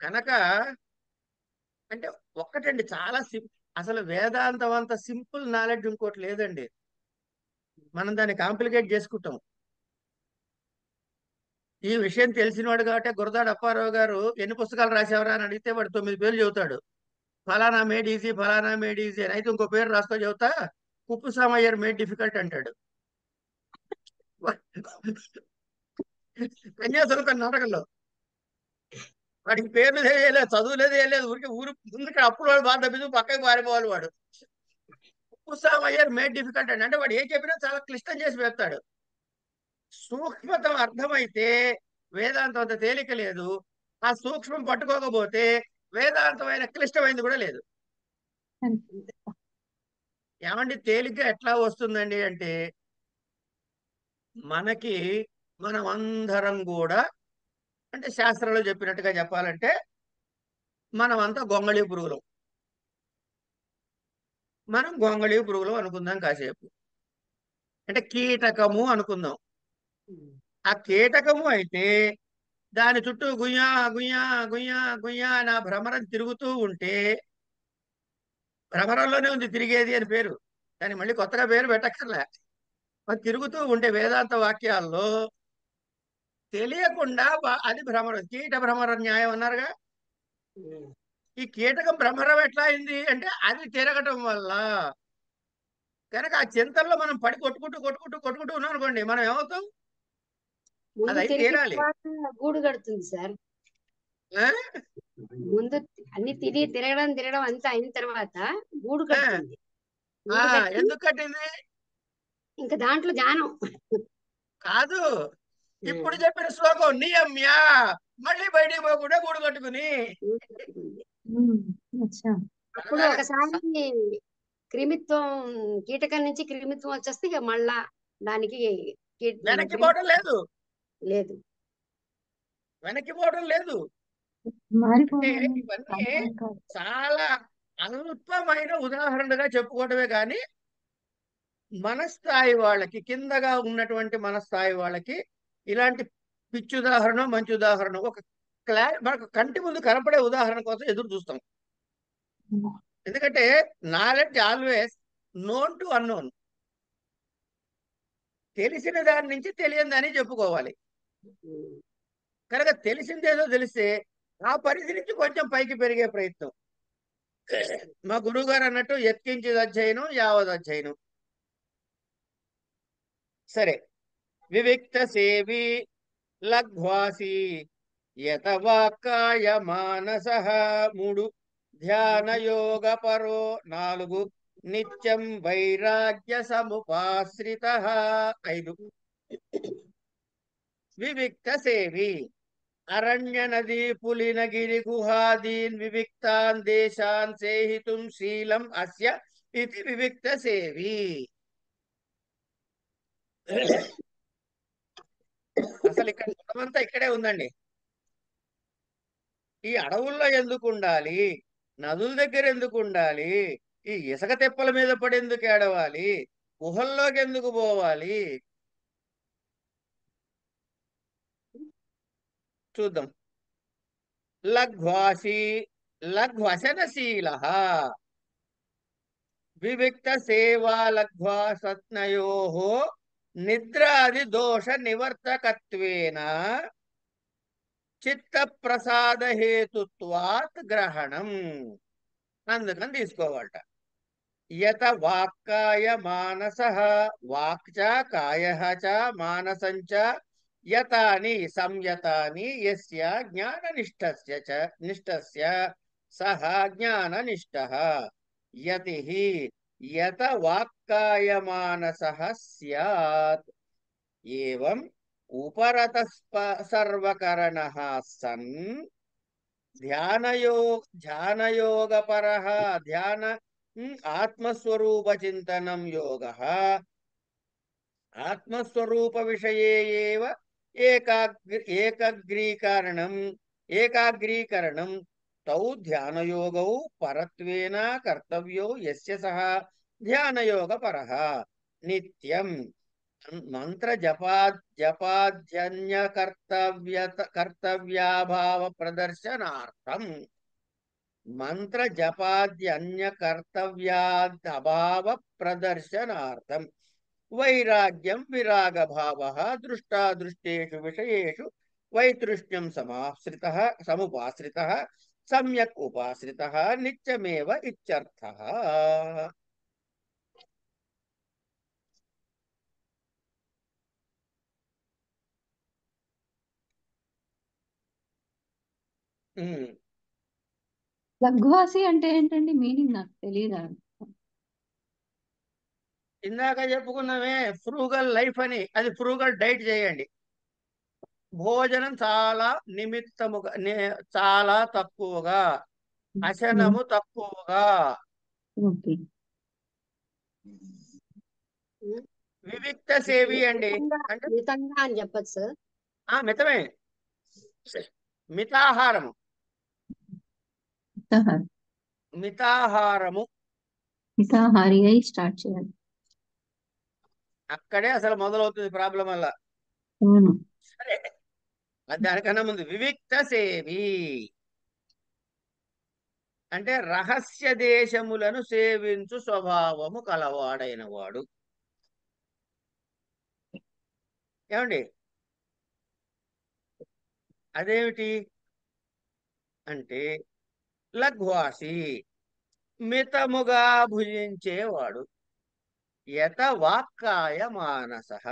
కనుక అంటే ఒక్కటండి, చాలా అసలు వేదాంతం అంత సింపుల్ నాలెడ్జ్ ఇంకోటి లేదండి. మనం దాన్ని కాంప్లికేట్ చేసుకుంటాం. ఈ విషయం తెలిసినవాడు కాబట్టి గురదాడ అప్పారావు గారు ఎన్ని పుస్తకాలు రాసేవరా అని అడిగితే వాడు 9 పేర్లు చెబుతాడు. ఫలానా మేడ్ ఈజీ, ఫలానా మేడ్ ఈజీ అని. అయితే ఇంకో పేరు రాసుకో చెబుతా, కుప్పుసామయ్యర్ మేడ్ డిఫికల్ట్ అంటాడు. కన్యాశుల్కం నాటకంలో వాడికి పేర్లు తెలియలేదు, చదువులేదు, తెలియలేదు. ఊరికి ఊరు ముందుకు అప్పుడు వాడు బాధ తప్పింది పక్కకి పారిపోవాలి. వాడు కుప్పుసామయ్యర్ మేడ్ డిఫికల్ట్ అంటే వాడు ఏం చెప్పినా చాలా క్లిష్టం చేసి పెడతాడు. సూక్ష్మతం అర్థమైతే వేదాంతం అంత తేలిక లేదు. ఆ సూక్ష్మం పట్టుకోకపోతే వేదాంతమైన క్లిష్టమైంది కూడా లేదు. ఏమండి, తేలిగ్గా ఎట్లా వస్తుందండి అంటే, మనకి మనం అందరం కూడా, అంటే శాస్త్రంలో చెప్పినట్టుగా చెప్పాలంటే మనమంతా గొంగళి పురుగులం. మనం గొంగళి పురుగులం అనుకుందాం కాసేపు. అంటే కీటకము అనుకుందాం. ఆ కీటకము అయితే దాని చుట్టూ గుయ్యా గుయ్యా గుయ్యా గుయ్యా నా భ్రమరం తిరుగుతూ ఉంటే, భ్రమరంలోనే ఉంది తిరిగేది అని పేరు. దాన్ని మళ్ళీ కొత్తగా పేరు పెట్టక్కర్లే. మరి తిరుగుతూ ఉంటే వేదాంత వాక్యాల్లో తెలియకుండా అది భ్రమరం, కీట భ్రమర న్యాయం అన్నారుగా. ఈ కీటకం భ్రమరం ఎట్లా అయింది అంటే అది తిరగటం వల్ల. కనుక ఆ చింతల్లో మనం పడి కొట్టుకుంటూ ఉన్నాం అనుకోండి, మనం ఏమవుతాం? అది ముందు అయి తిరిగి తీరాలి. తర్వాత గూడు కడుతుంది సార్. ఆ? ముందు అన్ని తిరగడం అంతా అయిన తర్వాత గూడు ఆ, కడుతుంది. ఆ, గూడు కట్టి ఎందుకు కట్టింది? ఇంకా దాంట్లో ధ్యానం. కాదు, ఇప్పుడు చెప్పిన శ్లోకం నియమ్య మళ్ళీ బయటికి పోకుండా గూడు కట్టుకుని అచ్చా. అప్పుడు ఒకసారి క్రిమిత్వం కీటకం నుంచి క్రిమిత్వం వచ్చేస్తే ఇక మళ్ళా దానికి వెనక్కి పోవడం లేదు, లేదు. వెనక్కి పోవడం లేదు. అంటే మారిపోవడం ఇవన్నీ చాలా అల్పమైన ఉదాహరణగా చెప్పుకోవడమే కానీ మన స్థాయి వాళ్ళకి, కిందగా ఉన్నటువంటి మన స్థాయి వాళ్ళకి ఇలాంటి పిచ్చి ఉదాహరణ, మంచి ఉదాహరణ, ఒక మనకు కంటి ముందు కనపడే ఉదాహరణ కోసం ఎదురు చూస్తాం. ఎందుకంటే knowledge always known to unknown. తెలిసిన దాని నుంచి తెలియని దాన్ని చెప్పుకోవాలి. కనుక తెలిసిందేదో తెలిస్తే ఆ పరిధి నుంచి కొంచెం పైకి పెరిగే ప్రయత్నం. మా గురువు గారు అన్నట్టు ఎత్కించిది అధ్యయనం యావద్ అధ్యయనం. సరే, వివిక్త సేవి లఘ్వాసి యత వాక్కాయ మానస 3, ధ్యాన యోగ పరో 4, నిత్యం వైరాగ్య సముపాశ్రిత 5. వివిక్త సేవి అరణ్య నదీ పులినగిరి గుహాదీన్ వివిక్తాన్ దేశాన్ సేహితుం శీలం అస్య ఇది వివిక్త సేవి. అసలు ఇక్కడ గుణమంతా ఇక్కడే ఉందండి. ఈ అడవుల్లో ఎందుకు ఉండాలి, నదుల దగ్గర ఎందుకు ఉండాలి, ఈ ఇసుక తెప్పల మీద పడేందుకు ఏడవాలి, గుహల్లోకి ఎందుకు పోవాలి? చూద్దాం. లఘ్వాసి లఘ్వసనశీల వివిక్త సేవా లఘ్వాసత్నయో నిద్రాది దోష నివర్తకత్వేన చిత్త ప్రసాద హేతుత్వాత్ గ్రహణం. అందుకని తీసుకోవాలట. యత వాక్కాయ మానస, వాక్ చ కాయ చ మానసం చ యతాని సంయతాని యస్య జ్ఞాననిష్టస్య చ నిష్టస్య సహ జ్ఞాననిష్టః యతిః యత వాక్కాయ మానసః స్యాత్. ఏవం ఉపరతః సర్వకరణః సన్ ధ్యానయోగపరః ధ్యాన ఆత్మస్వరూప చింతనం యోగః ఆత్మస్వరూప విషయే ఏవ ఏకాగ్రీకరణం తౌ ధ్యానయోగౌ పరత్వేన కర్తవ్యో యస్య సహ ధ్యానయోగపరః నిత్యం మంత్ర జపాధ్యన్య కర్తవ్యాభావ ప్రదర్శనార్థం. మంత్ర జపాద్యన్య కర్తవ్యాభావ ప్రదర్శనార్థం వైరాగ్యం విరాగభావః దృష్టాదృష్టేషు విషయేషు వైతృష్ణ్యం సముపాశ్రితః సమ్యక్ ఉపాశ్రితః నిత్యమేవ ఇత్యర్థః. లఘ్వాసి అంటే ఏంటండి మీనింగ్? నాకు తెలియదా? ఇందాక చెప్పుకున్నామే ఫ్రూగల్ లైఫ్ అని. అది ఫ్రూగల్ డైట్ చేయండి. భోజనం చాలా నిమిత్తముగా, చాలా తక్కువగా, అశనము తక్కువగా. ఓకే. వివిక్త సేవి అండి అంటే మితంగా అని చెప్పచ్చు సార్. మితమే, మితాహారము. మితాహారము మితాహారి అయి స్టార్ట్ చేయాలి. అక్కడే అసలు మొదలవుతుంది ప్రాబ్లం వల్ల. అవును. సరే, దానికన్నా ముందు వివిక్త సేవి అంటే రహస్య దేశములను సేవించు స్వభావము కలవాడైన వాడు. ఏమండి అదేమిటి అంటే లఘ్వాసి మితముగా భుజించేవాడు. యత వాక్కాయ మానసః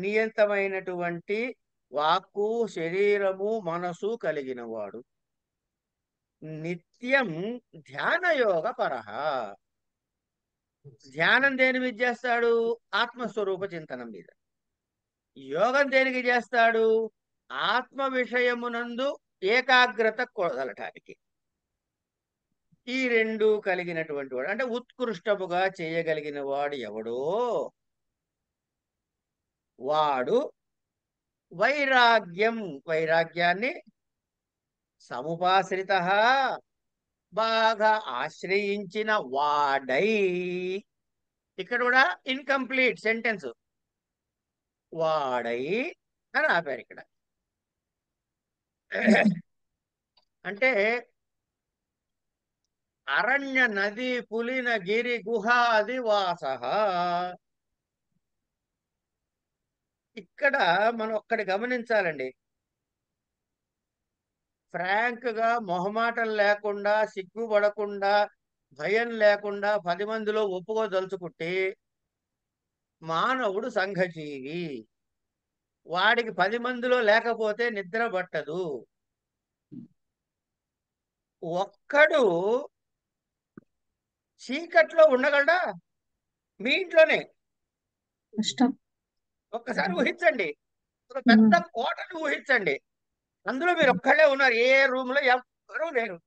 నియంతమైనటువంటి వాక్కు, శరీరము, మనసు కలిగిన వాడు. నిత్యం ధ్యానయోగ పరః ధ్యానం దేని మీద చేస్తాడు? ఆత్మస్వరూప చింతనం మీద. యోగం దేనికి చేస్తాడు? ఆత్మ విషయమునందు ఏకాగ్రత కొదలటానికి ఈ రెండు కలిగినటువంటి వాడు, అంటే ఉత్కృష్టముగా చేయగలిగిన వాడు ఎవడో వాడు వైరాగ్యాన్ని సముపాశ్రిత బాగా ఆశ్రయించిన వాడై, ఇక్కడ కూడా ఇన్కంప్లీట్ సెంటెన్స్, వాడై అని ఆపారు ఇక్కడ. అంటే అరణ్య నది పులిన గిరి గుహాది వాస. ఇక్కడ మనం ఒక్కటి గమనించాలండి. ఫ్రాంక్ గా మొహమాటం లేకుండా, సిగ్గుపడకుండా, భయం లేకుండా 10 మందిలో ఒప్పుకోదలుచుకుంటే మానవుడు సంఘజీవి. వాడికి 10 మందిలో లేకపోతే నిద్ర పట్టదు. ఒక్కడు చీకట్లో ఉండగలడా? మీ ఇంట్లోనే కష్టం. ఒక్కసారి ఊహించండి, ఒక పెద్ద కోటను ఊహించండి. అందులో మీరు ఒక్కళ్ళే ఉన్నారు. ఏ రూమ్ లో ఎవ్వరూ లేరు.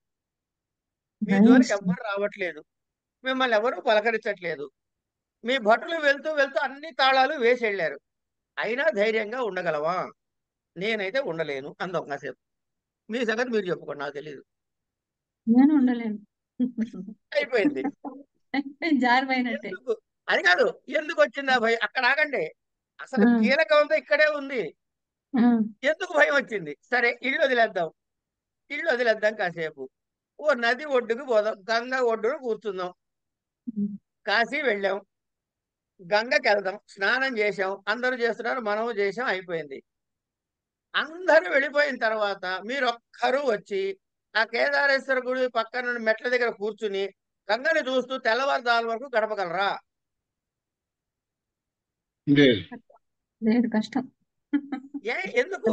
మీ జోలికి ఎవ్వరు రావట్లేదు. మిమ్మల్ని ఎవరు పలకరించట్లేదు. మీ భటులు వెళ్తూ వెళ్తూ అన్ని తాళాలు వేసి వెళ్ళారు. అయినా ధైర్యంగా ఉండగలవా? నేనైతే ఉండలేను అందొక్కసేపు. మీ సంగతి మీరు చెప్పుకోండి, నాకు తెలియదు. నేను ఉండలేను. అయిపోయింది. జారిపోయినట్టే. ఎందుకు? అది కాదు, ఎందుకు వచ్చింది ఆ భయం? అక్కడ ఆగండి. అసలు ఆ. కీలకం అంతా ఇక్కడే ఉంది. ఆ. ఎందుకు భయం వచ్చింది? సరే, ఇల్లు వదిలేద్దాం కాసేపు. ఓ నది ఒడ్డుకు పోదాం, గంగ ఒడ్డును కూర్చుందాం. కాశీ వెళ్ళాం, గంగకి వెళ్దాం, స్నానం చేసాం, అందరూ చేస్తున్నారు, మనము చేసాం, అయిపోయింది. అందరూ వెళ్ళిపోయిన తర్వాత మీరు ఒక్కరు వచ్చి ఆ కేదారేశ్వర గుడి పక్కన మెట్ల దగ్గర కూర్చుని గంగని చూస్తూ తెల్లవారుజాము వరకు గడపగలరా? లేదు, కష్టం. ఎందుకు?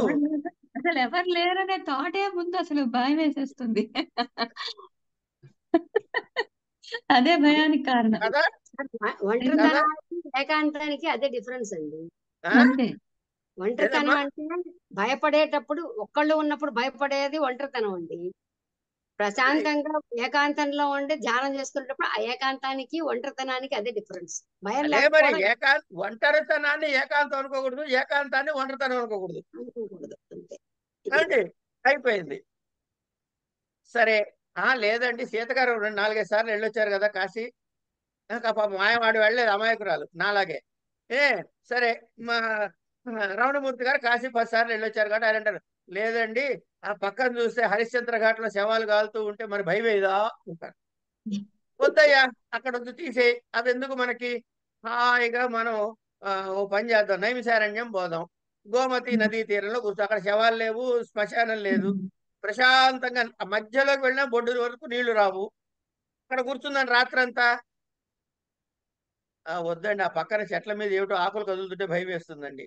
అసలు ఎవరు లేరనే థాటే ముందు అసలు భయం వేసేస్తుంది. అదే భయానికి కారణం కదా? ఒంటరితనానికి ఏకాంతానికి అదే డిఫరెన్స్ అండి. ఆ? అంతే. ఒంటరితనం ఏదమ్మా? అంటే భయపడేటప్పుడు, ఒక్కళ్ళు ఉన్నప్పుడు భయపడేది ఒంటరితనం అండి. ప్రశాంతంగా ఏకాంతంలో ఉండి ధ్యానం చేసుకునేటప్పుడు ఆ ఏకాంతానికి ఒంటరితనానికి అదే డిఫరెన్స్. భయం అదే మరి, లేకపోవడం ఒంటరితనాన్ని ఏకాంతం అనుకోకూడదు, ఏకాంతాన్ని ఒంటరితనం అనుకోకూడదు. అనుకోకూడదు అంతే. అండి, అయిపోయింది. సరే, లేదండి, సీతగారు 4-5 సార్లు వెళ్ళొచ్చారు కదా కాశీ. పాపం మాయవాడు వెళ్ళలేదు, అమాయకురాలు నాలాగే. సరే, మా రమణమూర్తి గారు కాశీ 10 సార్లు వెళ్ళొచ్చారు కాబట్టి ఆయన అంటారు, లేదండి, ఆ పక్కన చూస్తే హరిశ్చంద్ర ఘాట్లో శవాలు కాలుతూ ఉంటే మరి భయం వేయదా అంటారు. వద్దయ్యా, అక్కడ వద్దు, తీసేయి, అది ఎందుకు మనకి. హాయిగా మనం ఓ పని చేద్దాం, నైమిసారణ్యం పోదాం. గోమతి నదీ తీరంలో కూర్చో, అక్కడ శవాలు లేవు, శ్మశానం లేదు, ప్రశాంతంగా ఆ మధ్యలోకి వెళ్ళినా బొడ్డు వరకు నీళ్లు రావు, అక్కడ కూర్చుందని రాత్రంతా. వద్దండి, ఆ పక్కన చెట్ల మీద ఏమిటో ఆకులు కదులుతుంటే భయం వేస్తుందండి.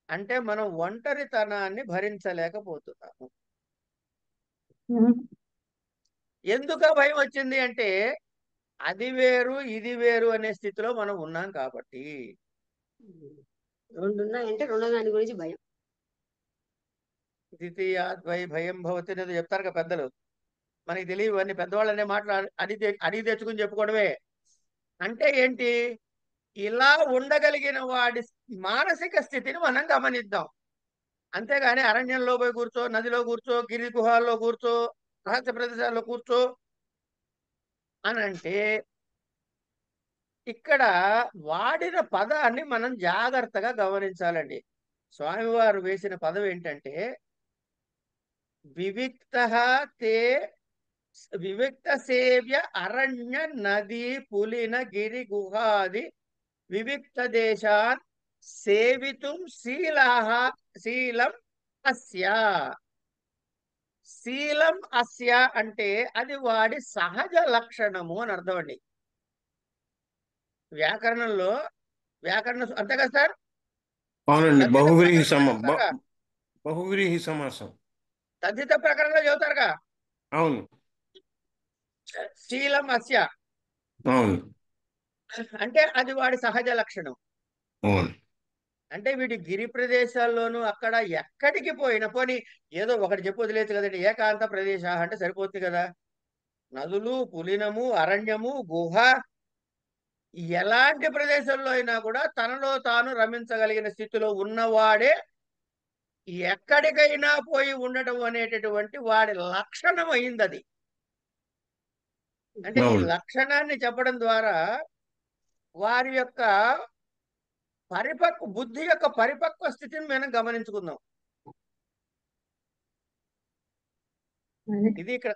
అంటే మనం ఒంటరితనాన్ని భరించలేకపోతున్నాము. ఎందుకు భయం వచ్చింది అంటే అది వేరు ఇది వేరు అనే స్థితిలో మనం ఉన్నాం కాబట్టి. రెండు ఉన్నాయంటే రెండో దాని గురించి భయం. ద్వితీయాద్వై భయం భవతి అనేది చెప్తారు కదా పెద్దలు. మనకి తెలియవు అన్ని, పెద్దవాళ్ళనే మాటలు అడిగి తెచ్చుకుని చెప్పుకోవడమే. అంటే ఏంటి? ఇలా ఉండగలిగిన వాడి మానసిక స్థితిని మనం గమనిద్దాం. అంతేగాని అరణ్యంలో పోయి కూర్చో, నదిలో కూర్చో, గిరి గుహాల్లో కూర్చో, రహస్య ప్రదేశాల్లో కూర్చో అని అంటే ఇక్కడ వాడిన పదాన్ని మనం జాగ్రత్తగా గమనించాలండి. స్వామివారు వేసిన పదం ఏంటంటే వివిక్త సేవ్య అరణ్య నదీ పులిన గిరి గుహాది వివిక్త దేశాన్ సేవితుం శీలం అస్య. శీలం అస్య అంటే అది వాడి సహజ లక్షణము అని అర్థం అండి. వ్యాకరణంలో అంతే కదా సార్? అవునండి, బహువ్రీహి సమాసం తద్ధిత ప్రకరణలో చెబుతారుగా. అవును, శీలం అస్య అవును, అంటే అది వాడి సహజ లక్షణం. అవును. అంటే వీడి గిరి ప్రదేశాల్లోనూ అక్కడ ఎక్కడికి పోయినా పోనీ ఏదో ఒకటి చెప్పి వదిలేదు కదండి, ఏకాంత ప్రదేశ అంటే సరిపోతుంది కదా. నదులు, పులినము, అరణ్యము, గుహ, ఎలాంటి ప్రదేశంలో అయినా కూడా తనలో తాను రమించగలిగిన స్థితిలో ఉన్నవాడే ఎక్కడికైనా పోయి ఉండటం అనేటటువంటి వాడి లక్షణం అయింది అది. అంటే ఈ అవును. లక్షణాన్ని చెప్పడం ద్వారా వారి యొక్క బుద్ధి యొక్క పరిపక్వ స్థితిని మనం గమనించుకుందాం. అదే. ఇది ఇక్కడ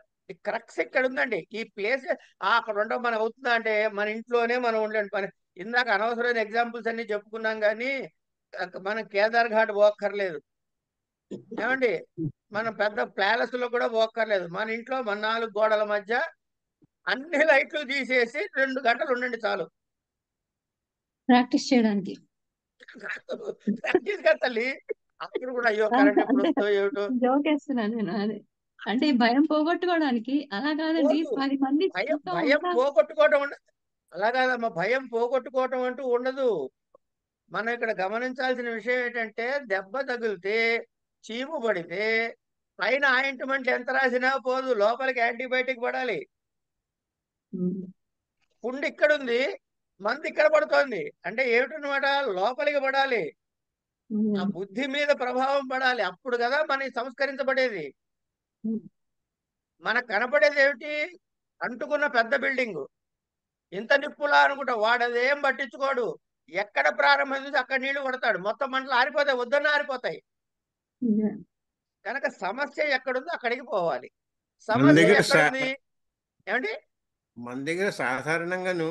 క్రక్స్ ఇక్కడ ఉందండి. ఈ ప్లేస్ అక్కడ ఉండడం మనకు అవుతుందా అంటే మన ఇంట్లోనే మనం ఉండలేని పని. ఇందాక అనవసరమైన ఎగ్జాంపుల్స్ అన్ని చెప్పుకున్నాం కానీ మనం కేదార్ ఘాట్ పోక్కర్లేదు ఏమండి, మనం పెద్ద ప్యాలెస్ లో కూడా పోక్కర్లేదు. మన ఇంట్లో మన 4 గోడల మధ్య అన్ని లైట్లు తీసేసి 2 గంటలు ఉండండి చాలు. ప్రాక్టీస్ చేయడానికి. ప్రాక్టీస్ గా తల్లి. అప్పుడు కూడా అయ్యో కరెంట్ ఎప్పుడు అంటే వస్తుందో ఏమిటో. జోకేస్తున్నాను నేను. అదే అంటే ఈ భయం పోగొట్టుకోవడానికి. అలా కాదండి, పోదు. 10 మంది భయం చుట్టూ భయం ఉంటా. పోగొట్టుకోవటం అలా కాదమ్మా, భయం పోగొట్టుకోవటం అంటూ ఉండదు. మనం ఇక్కడ గమనించాల్సిన విషయం ఏంటంటే దెబ్బ తగిలితే, చీము పడితే పైన ఆయింట్మెంట్ ఎంత రాసినా పోదు, లోపలికి యాంటీబయాటిక్ పడాలి. పుండు ఇక్కడ ఉంది, మందు ఇక్కడ పడుతోంది అంటే ఏమిటనమాట, లోపలికి పడాలి. ఆ బుద్ధి మీద ప్రభావం పడాలి, అప్పుడు కదా మనకి సంస్కరించబడేది. మనకు కనపడేది ఏమిటి, అంటుకున్న పెద్ద బిల్డింగ్, ఇంత నిప్పులా అనుకుంటా. వాడు అదేం పట్టించుకోడు. ఎక్కడ ప్రారంభించి అక్కడ నీళ్లు కొడతాడు, మొత్తం మంటలు ఆరిపోతాయి, వద్దన్న ఆరిపోతాయి. కనుక సమస్య ఎక్కడుందో అక్కడికి పోవాలి. మన సమస్య దగ్గర ఎక్కడుంది ఏమండి, మన దగ్గర సాధారణంగాను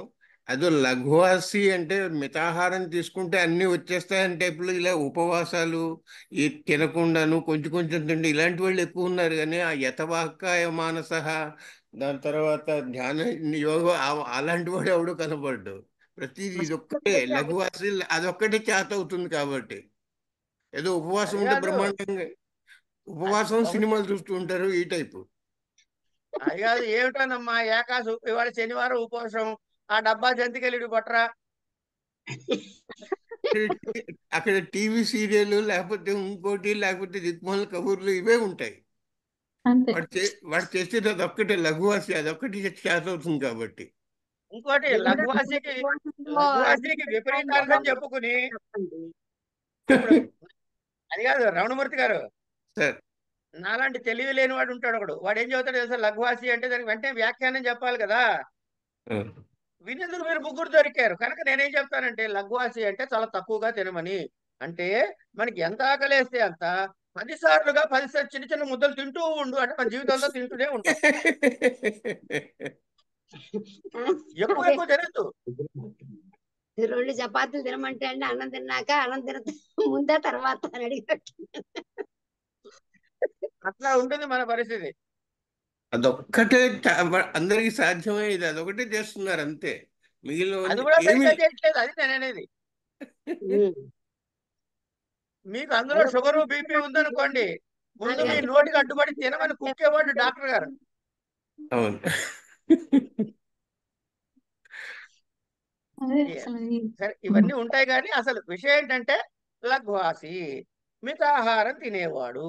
అదో లఘువాసి అంటే మితాహారం తీసుకుంటే అన్ని వచ్చేస్తాయని టైపులో ఇలా ఉపవాసాలు ఈ తినకుండాను కొంచెం కొంచెం తిండి ఇలాంటి వాళ్ళు ఎక్కువ ఉన్నారు. కానీ ఆ యతవాక్కాయ మానస దాని తర్వాత ధ్యాన యోగం అలాంటి వాడు ఎవడు కనపడ్డు. ప్రతిదీ ఇదొక్కటే లఘువాసి, అదొక్కటే చేత అవుతుంది కాబట్టి. ఏదో ఉపవాసం అది ఉంటే కాదు. బ్రహ్మాండంగా ఉపవాసం ఒకటి సినిమాలు చూస్తూ ఉంటారు ఈ టైపు. అది కాదు ఏమిటోనమ్మా, ఏకాశు ఇవాళ శనివారం ఉపవాసం, ఆ డబ్బా జంతికెళ్ళి పట్టరా. అక్కడ టీవీ సీరియల్ లేకపోతే ఇంకోటి లేకపోతే దిక్మాల కబుర్లు ఇవే ఉంటాయి. అంతే. వాడు చేసేది అదొక్కటే లఘువాసి, అదొక్కటి చేత అవుతుంది కాబట్టి. ఇంకోటి లఘువాసికి విపరీతార్థం చెప్పుకుని ఇప్పుడు అది కాదు రమణమూర్తి గారు, సార్ నాలాంటి తెలివి లేని వాడు ఉంటాడు ఒకడు. వాడు ఏం చదువుతాడు తెలుసా, లఘువాసి అంటే దానికి వెంటనే వ్యాఖ్యానం చెప్పాలి కదా. వినేందుకు మీరు ముగ్గురు దొరికారు కనుక నేనేం చెప్తానంటే లఘువాసి అంటే చాలా తక్కువగా తినమని. అంటే మనకి ఎంత ఆకలేస్తే అంత 10 సార్లుగా 10 చిన్న చిన్న ముద్దలు తింటూ ఉండు అంటే మన జీవితం అంతా తింటూనే ఉంటాం. ఎక్కువ ఎక్కువ తినద్దు. 2 చపాతీలు తినమంటే అండి అన్నం తిన్నాక అన్నం తిన ముందా తర్వాత అని అడిగినట్టు. అట్లా ఉంటుంది మన పరిస్థితి. అదొక్కటే అందరికి సాధ్యమయ్యేది, అదొకటే చేస్తున్నారు అంతే. మిగిలిన అది కూడా ఏమి సరిగ్గా చేయట్లేదు, అది నేను అనేది. మీకు అందులో షుగరు బీపీ ఉందనుకోండి, ముందు మీ నోటికి అడ్డుపడి తినమని కుక్కేవాడు డాక్టర్ గారు. అవును. అదే అసలు సరే ఇవన్నీ ఉంటాయి కానీ అసలు విషయం ఏంటంటే లఘువాసి మితాహారం తినేవాడు.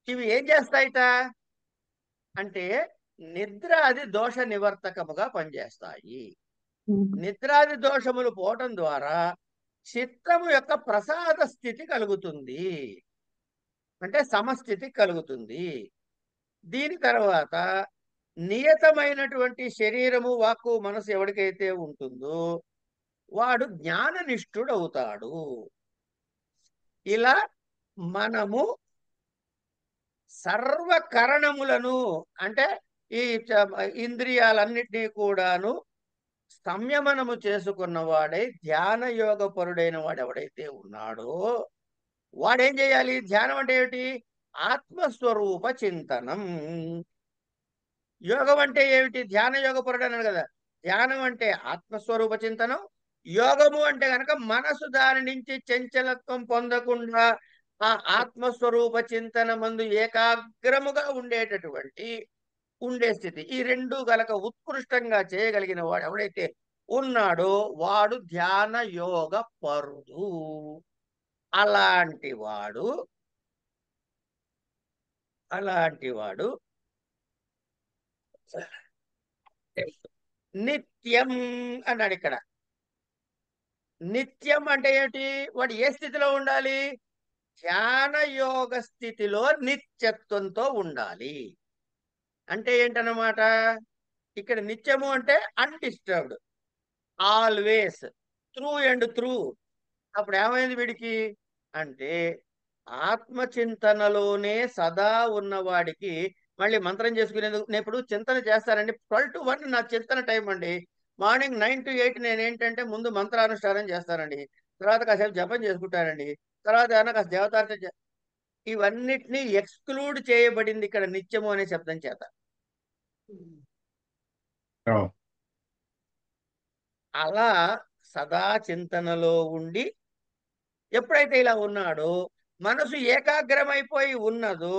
ఇవి ఏం చేస్తాయిట అంటే నిద్రాది దోష నివర్తకముగా పనిచేస్తాయి. నిద్రాది దోషములు పోవటం ద్వారా చిత్తము యొక్క ప్రసాద స్థితి కలుగుతుంది, అంటే సమస్థితి కలుగుతుంది. దీని తర్వాత నియతమైనటువంటి శరీరము వాక్కు మనసు ఎవరికైతే ఉంటుందో వాడు జ్ఞాననిష్ఠుడవుతాడు. ఇలా మనము సర్వకరణములను అంటే ఈ ఇంద్రియాలన్నిటినీ కూడాను సంయమనము చేసుకున్న వాడై ధ్యాన యోగ పరుడైన వాడు ఎవడైతే ఉన్నాడో వాడేం చేయాలి, ధ్యానం అంటే ఏమిటి, ఆత్మస్వరూప చింతనం. యోగం అంటే ఏమిటి, ధ్యాన యోగ పరుడు అన్నాడు కదా. ధ్యానం అంటే ఆత్మస్వరూప చింతనం, యోగము అంటే కనుక మనసు దాని నుంచి చంచలత్వం పొందకుండా ఆ ఆత్మస్వరూప చింతన మందు ఏకాగ్రముగా ఉండే స్థితి. ఈ రెండు గలక ఉత్కృష్టంగా చేయగలిగిన వాడు ఎవడైతే ఉన్నాడో వాడు ధ్యాన యోగ పరుడు. అలాంటి వాడు నిత్యం అన్నాడు ఇక్కడ. నిత్యం అంటే ఏమిటి? వాడు ఏ స్థితిలో ఉండాలి? ధ్యాన యోగ స్థితిలో నిత్యత్వంతో ఉండాలి. అంటే ఏంటన్నమాట? ఇక్కడ నిత్యము అంటే undisturbed, always, through and through. అప్పుడు ఏమైంది వీడికి అంటే ఆత్మచింతనలోనే సదా ఉన్నవాడికి మళ్ళీ మంత్రం చేసుకునేందుకు నేను ఇప్పుడు చింతన చేస్తానండి. 12 to 1 నా చింతన టైం అండి. మార్నింగ్ 9 to 8 నేను ఏంటంటే ముందు మంత్రానుష్ఠానం చేస్తానండి, తర్వాత కాసేపు జపం చేసుకుంటానండి, తర్వాత ఏమన్నా కాస్త దేవతార్చన ఇవన్నిటినీ ఎక్స్క్లూడ్ చేయబడింది ఇక్కడ నిత్యము అనే శబ్దం చేత. అలా సదా చింతనలో ఉండి ఎప్పుడైతే ఇలా ఉన్నాడో, మనసు ఏకాగ్రమైపోయి ఉన్నదో,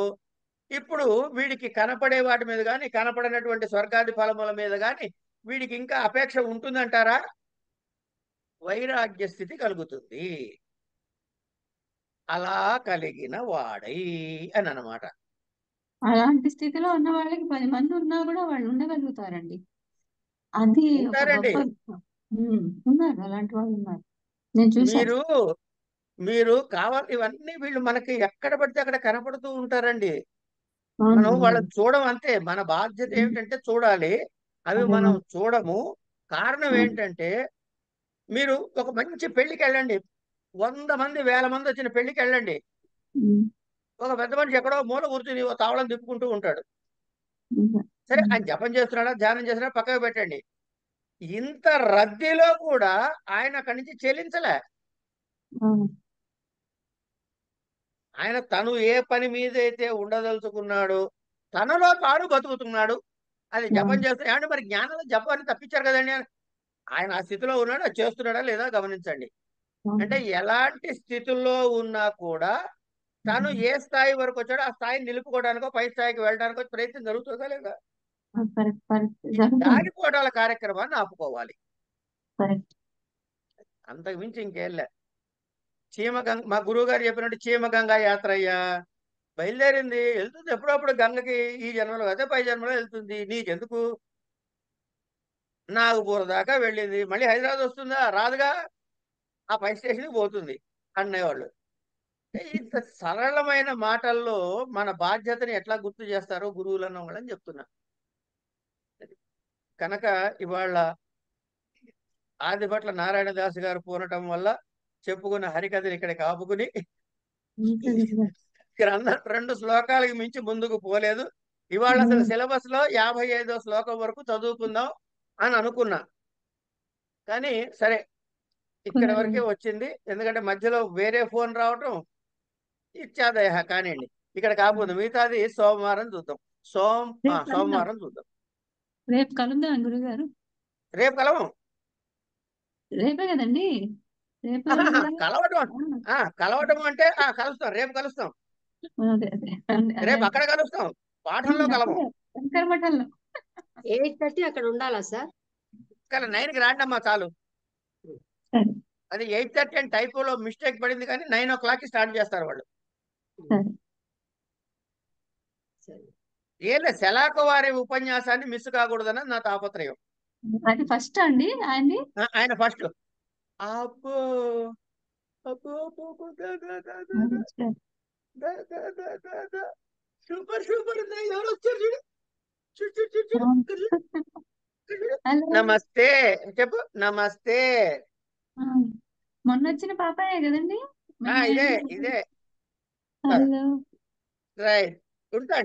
ఇప్పుడు వీడికి కనపడే వాటి మీద కానీ కనపడినటువంటి స్వర్గాది ఫలముల మీద కానీ వీడికి ఇంకా అపేక్ష ఉంటుందంటారా? వైరాగ్య స్థితి కలుగుతుంది. అలా కలిగిన వాడై అని అన్నమాట. అలాంటి స్థితిలో ఉన్న వాళ్ళకి 10 మంది ఉన్నా కూడా వాళ్ళు ఉండగలుగుతారండి. అది ఒక ఉంటారండి. గొప్ప ఉన్నారు, అలాంటి వాళ్ళు ఉన్నారు, నేను చూశాను. మీరు కావాలి ఇవన్నీ వీళ్ళు మనకి ఎక్కడ పడితే అక్కడ కనపడుతూ ఉంటారండి. మనం వాళ్ళని చూడం అంతే. మన బాధ్యత ఏమిటంటే చూడాలి. అవి మనం చూడము. కారణం ఏంటంటే మీరు ఒక మంచి పెళ్లికి వెళ్ళండి, 100 మంది 1000 మంది వచ్చిన పెళ్లికి వెళ్ళండి. ఒక పెద్ద మనిషి ఎక్కడో మూల కూర్చుని ఓ తావళం తిప్పుకుంటూ ఉంటాడు. సరే, ఆయన జపం చేస్తున్నాడా ధ్యానం చేస్తున్నాడా పక్కకు పెట్టండి. ఇంత రద్దీలో కూడా ఆయన అక్కడి నుంచి చెల్లించలే. ఆయన తను ఏ పని మీద అయితే ఉండదలుచుకున్నాడో తనలో తాను బతుకుతున్నాడు. అది జపం చేస్తే ఏమంటే మరి జ్ఞానంలో జపాన్ని తప్పించారు కదండి. ఆయన ఆ స్థితిలో ఉన్నాడు, అది చేస్తున్నాడా లేదా గమనించండి. అంటే ఎలాంటి స్థితుల్లో ఉన్నా కూడా తను ఏ స్థాయి వరకు వచ్చాడో ఆ స్థాయిని నిలుపుకోవడానికో పై స్థాయికి వెళ్ళడానికో ప్రయత్నం జరుగుతుందా లేదా? దారిపోవడాల కార్యక్రమాన్ని ఆపుకోవాలి. అంతకు మించి ఇంకేళ్ళే. చీమగంగ మా గురువు గారు చెప్పినట్టు చీమగంగా యాత్ర అయ్యా బయలుదేరింది, వెళ్తుంది ఎప్పుడప్పుడు గంగకి. ఈ జన్మలో అదే పై జన్మలో వెళ్తుంది. నీకెందుకు? నాగపూర్ దాకా వెళ్ళింది, మళ్ళీ హైదరాబాద్ వస్తుందా? రాదుగా. ఆ పై స్టేషన్కి పోతుంది అనేవాళ్ళు. ఇంత సరళమైన మాటల్లో మన బాధ్యతని ఎట్లా గుర్తు చేస్తారో గురువులు అన్న వాళ్ళని చెప్తున్నా. కనుక ఇవాళ ఆదిభట్ల నారాయణదాస్ గారు పూనటం వల్ల చెప్పుకున్న హరికథని ఇక్కడికి ఆపుకుని గ్రంథం 2 శ్లోకాలకు మించి ముందుకు పోలేదు. ఇవాళ అసలు సిలబస్ లో 55వ శ్లోకం వరకు చదువుకుందాం అని అనుకున్నా, కానీ సరే ఇక్కడ వరకే వచ్చింది. ఎందుకంటే మధ్యలో వేరే ఫోన్ రావటం ఇత్యాదయ కానివ్వండి. ఇక్కడ కాకపోతే మిగతాది సోమవారం చూద్దాం. సోమవారం చూద్దాం. రేపు కలుద్దాం గురుగారు. రేపు కలవం. రేపే కదండి. రేపు కలవటం అంటే కలుస్తాం. రేపు కలుస్తాం. రేపు అక్కడ కలుస్తాం, పాఠంలో కలవం. 8:30 అక్కడ ఉండాలా సార్? కానీ 9కి రాండమ్మా చాలు. అది 8:30 అని టైపోలో మిస్టేక్ పడింది, కానీ 9 o'clockకి స్టార్ట్ చేస్తారు వాళ్ళు. ఏలే శలాక వారి ఉపన్యాసాన్ని మిస్ కాకూడదన్నది నా తాపత్రయం. అది ఫస్ట్ అండి ఆయన ఫస్ట్. Super super. ఎవరు వచ్చారు చూడు. నమస్తే చెప్పు. నమస్తే. మొన్న వచ్చిన పాపాయే కదండి. ఇదే హలో రైట్. ఉంటా.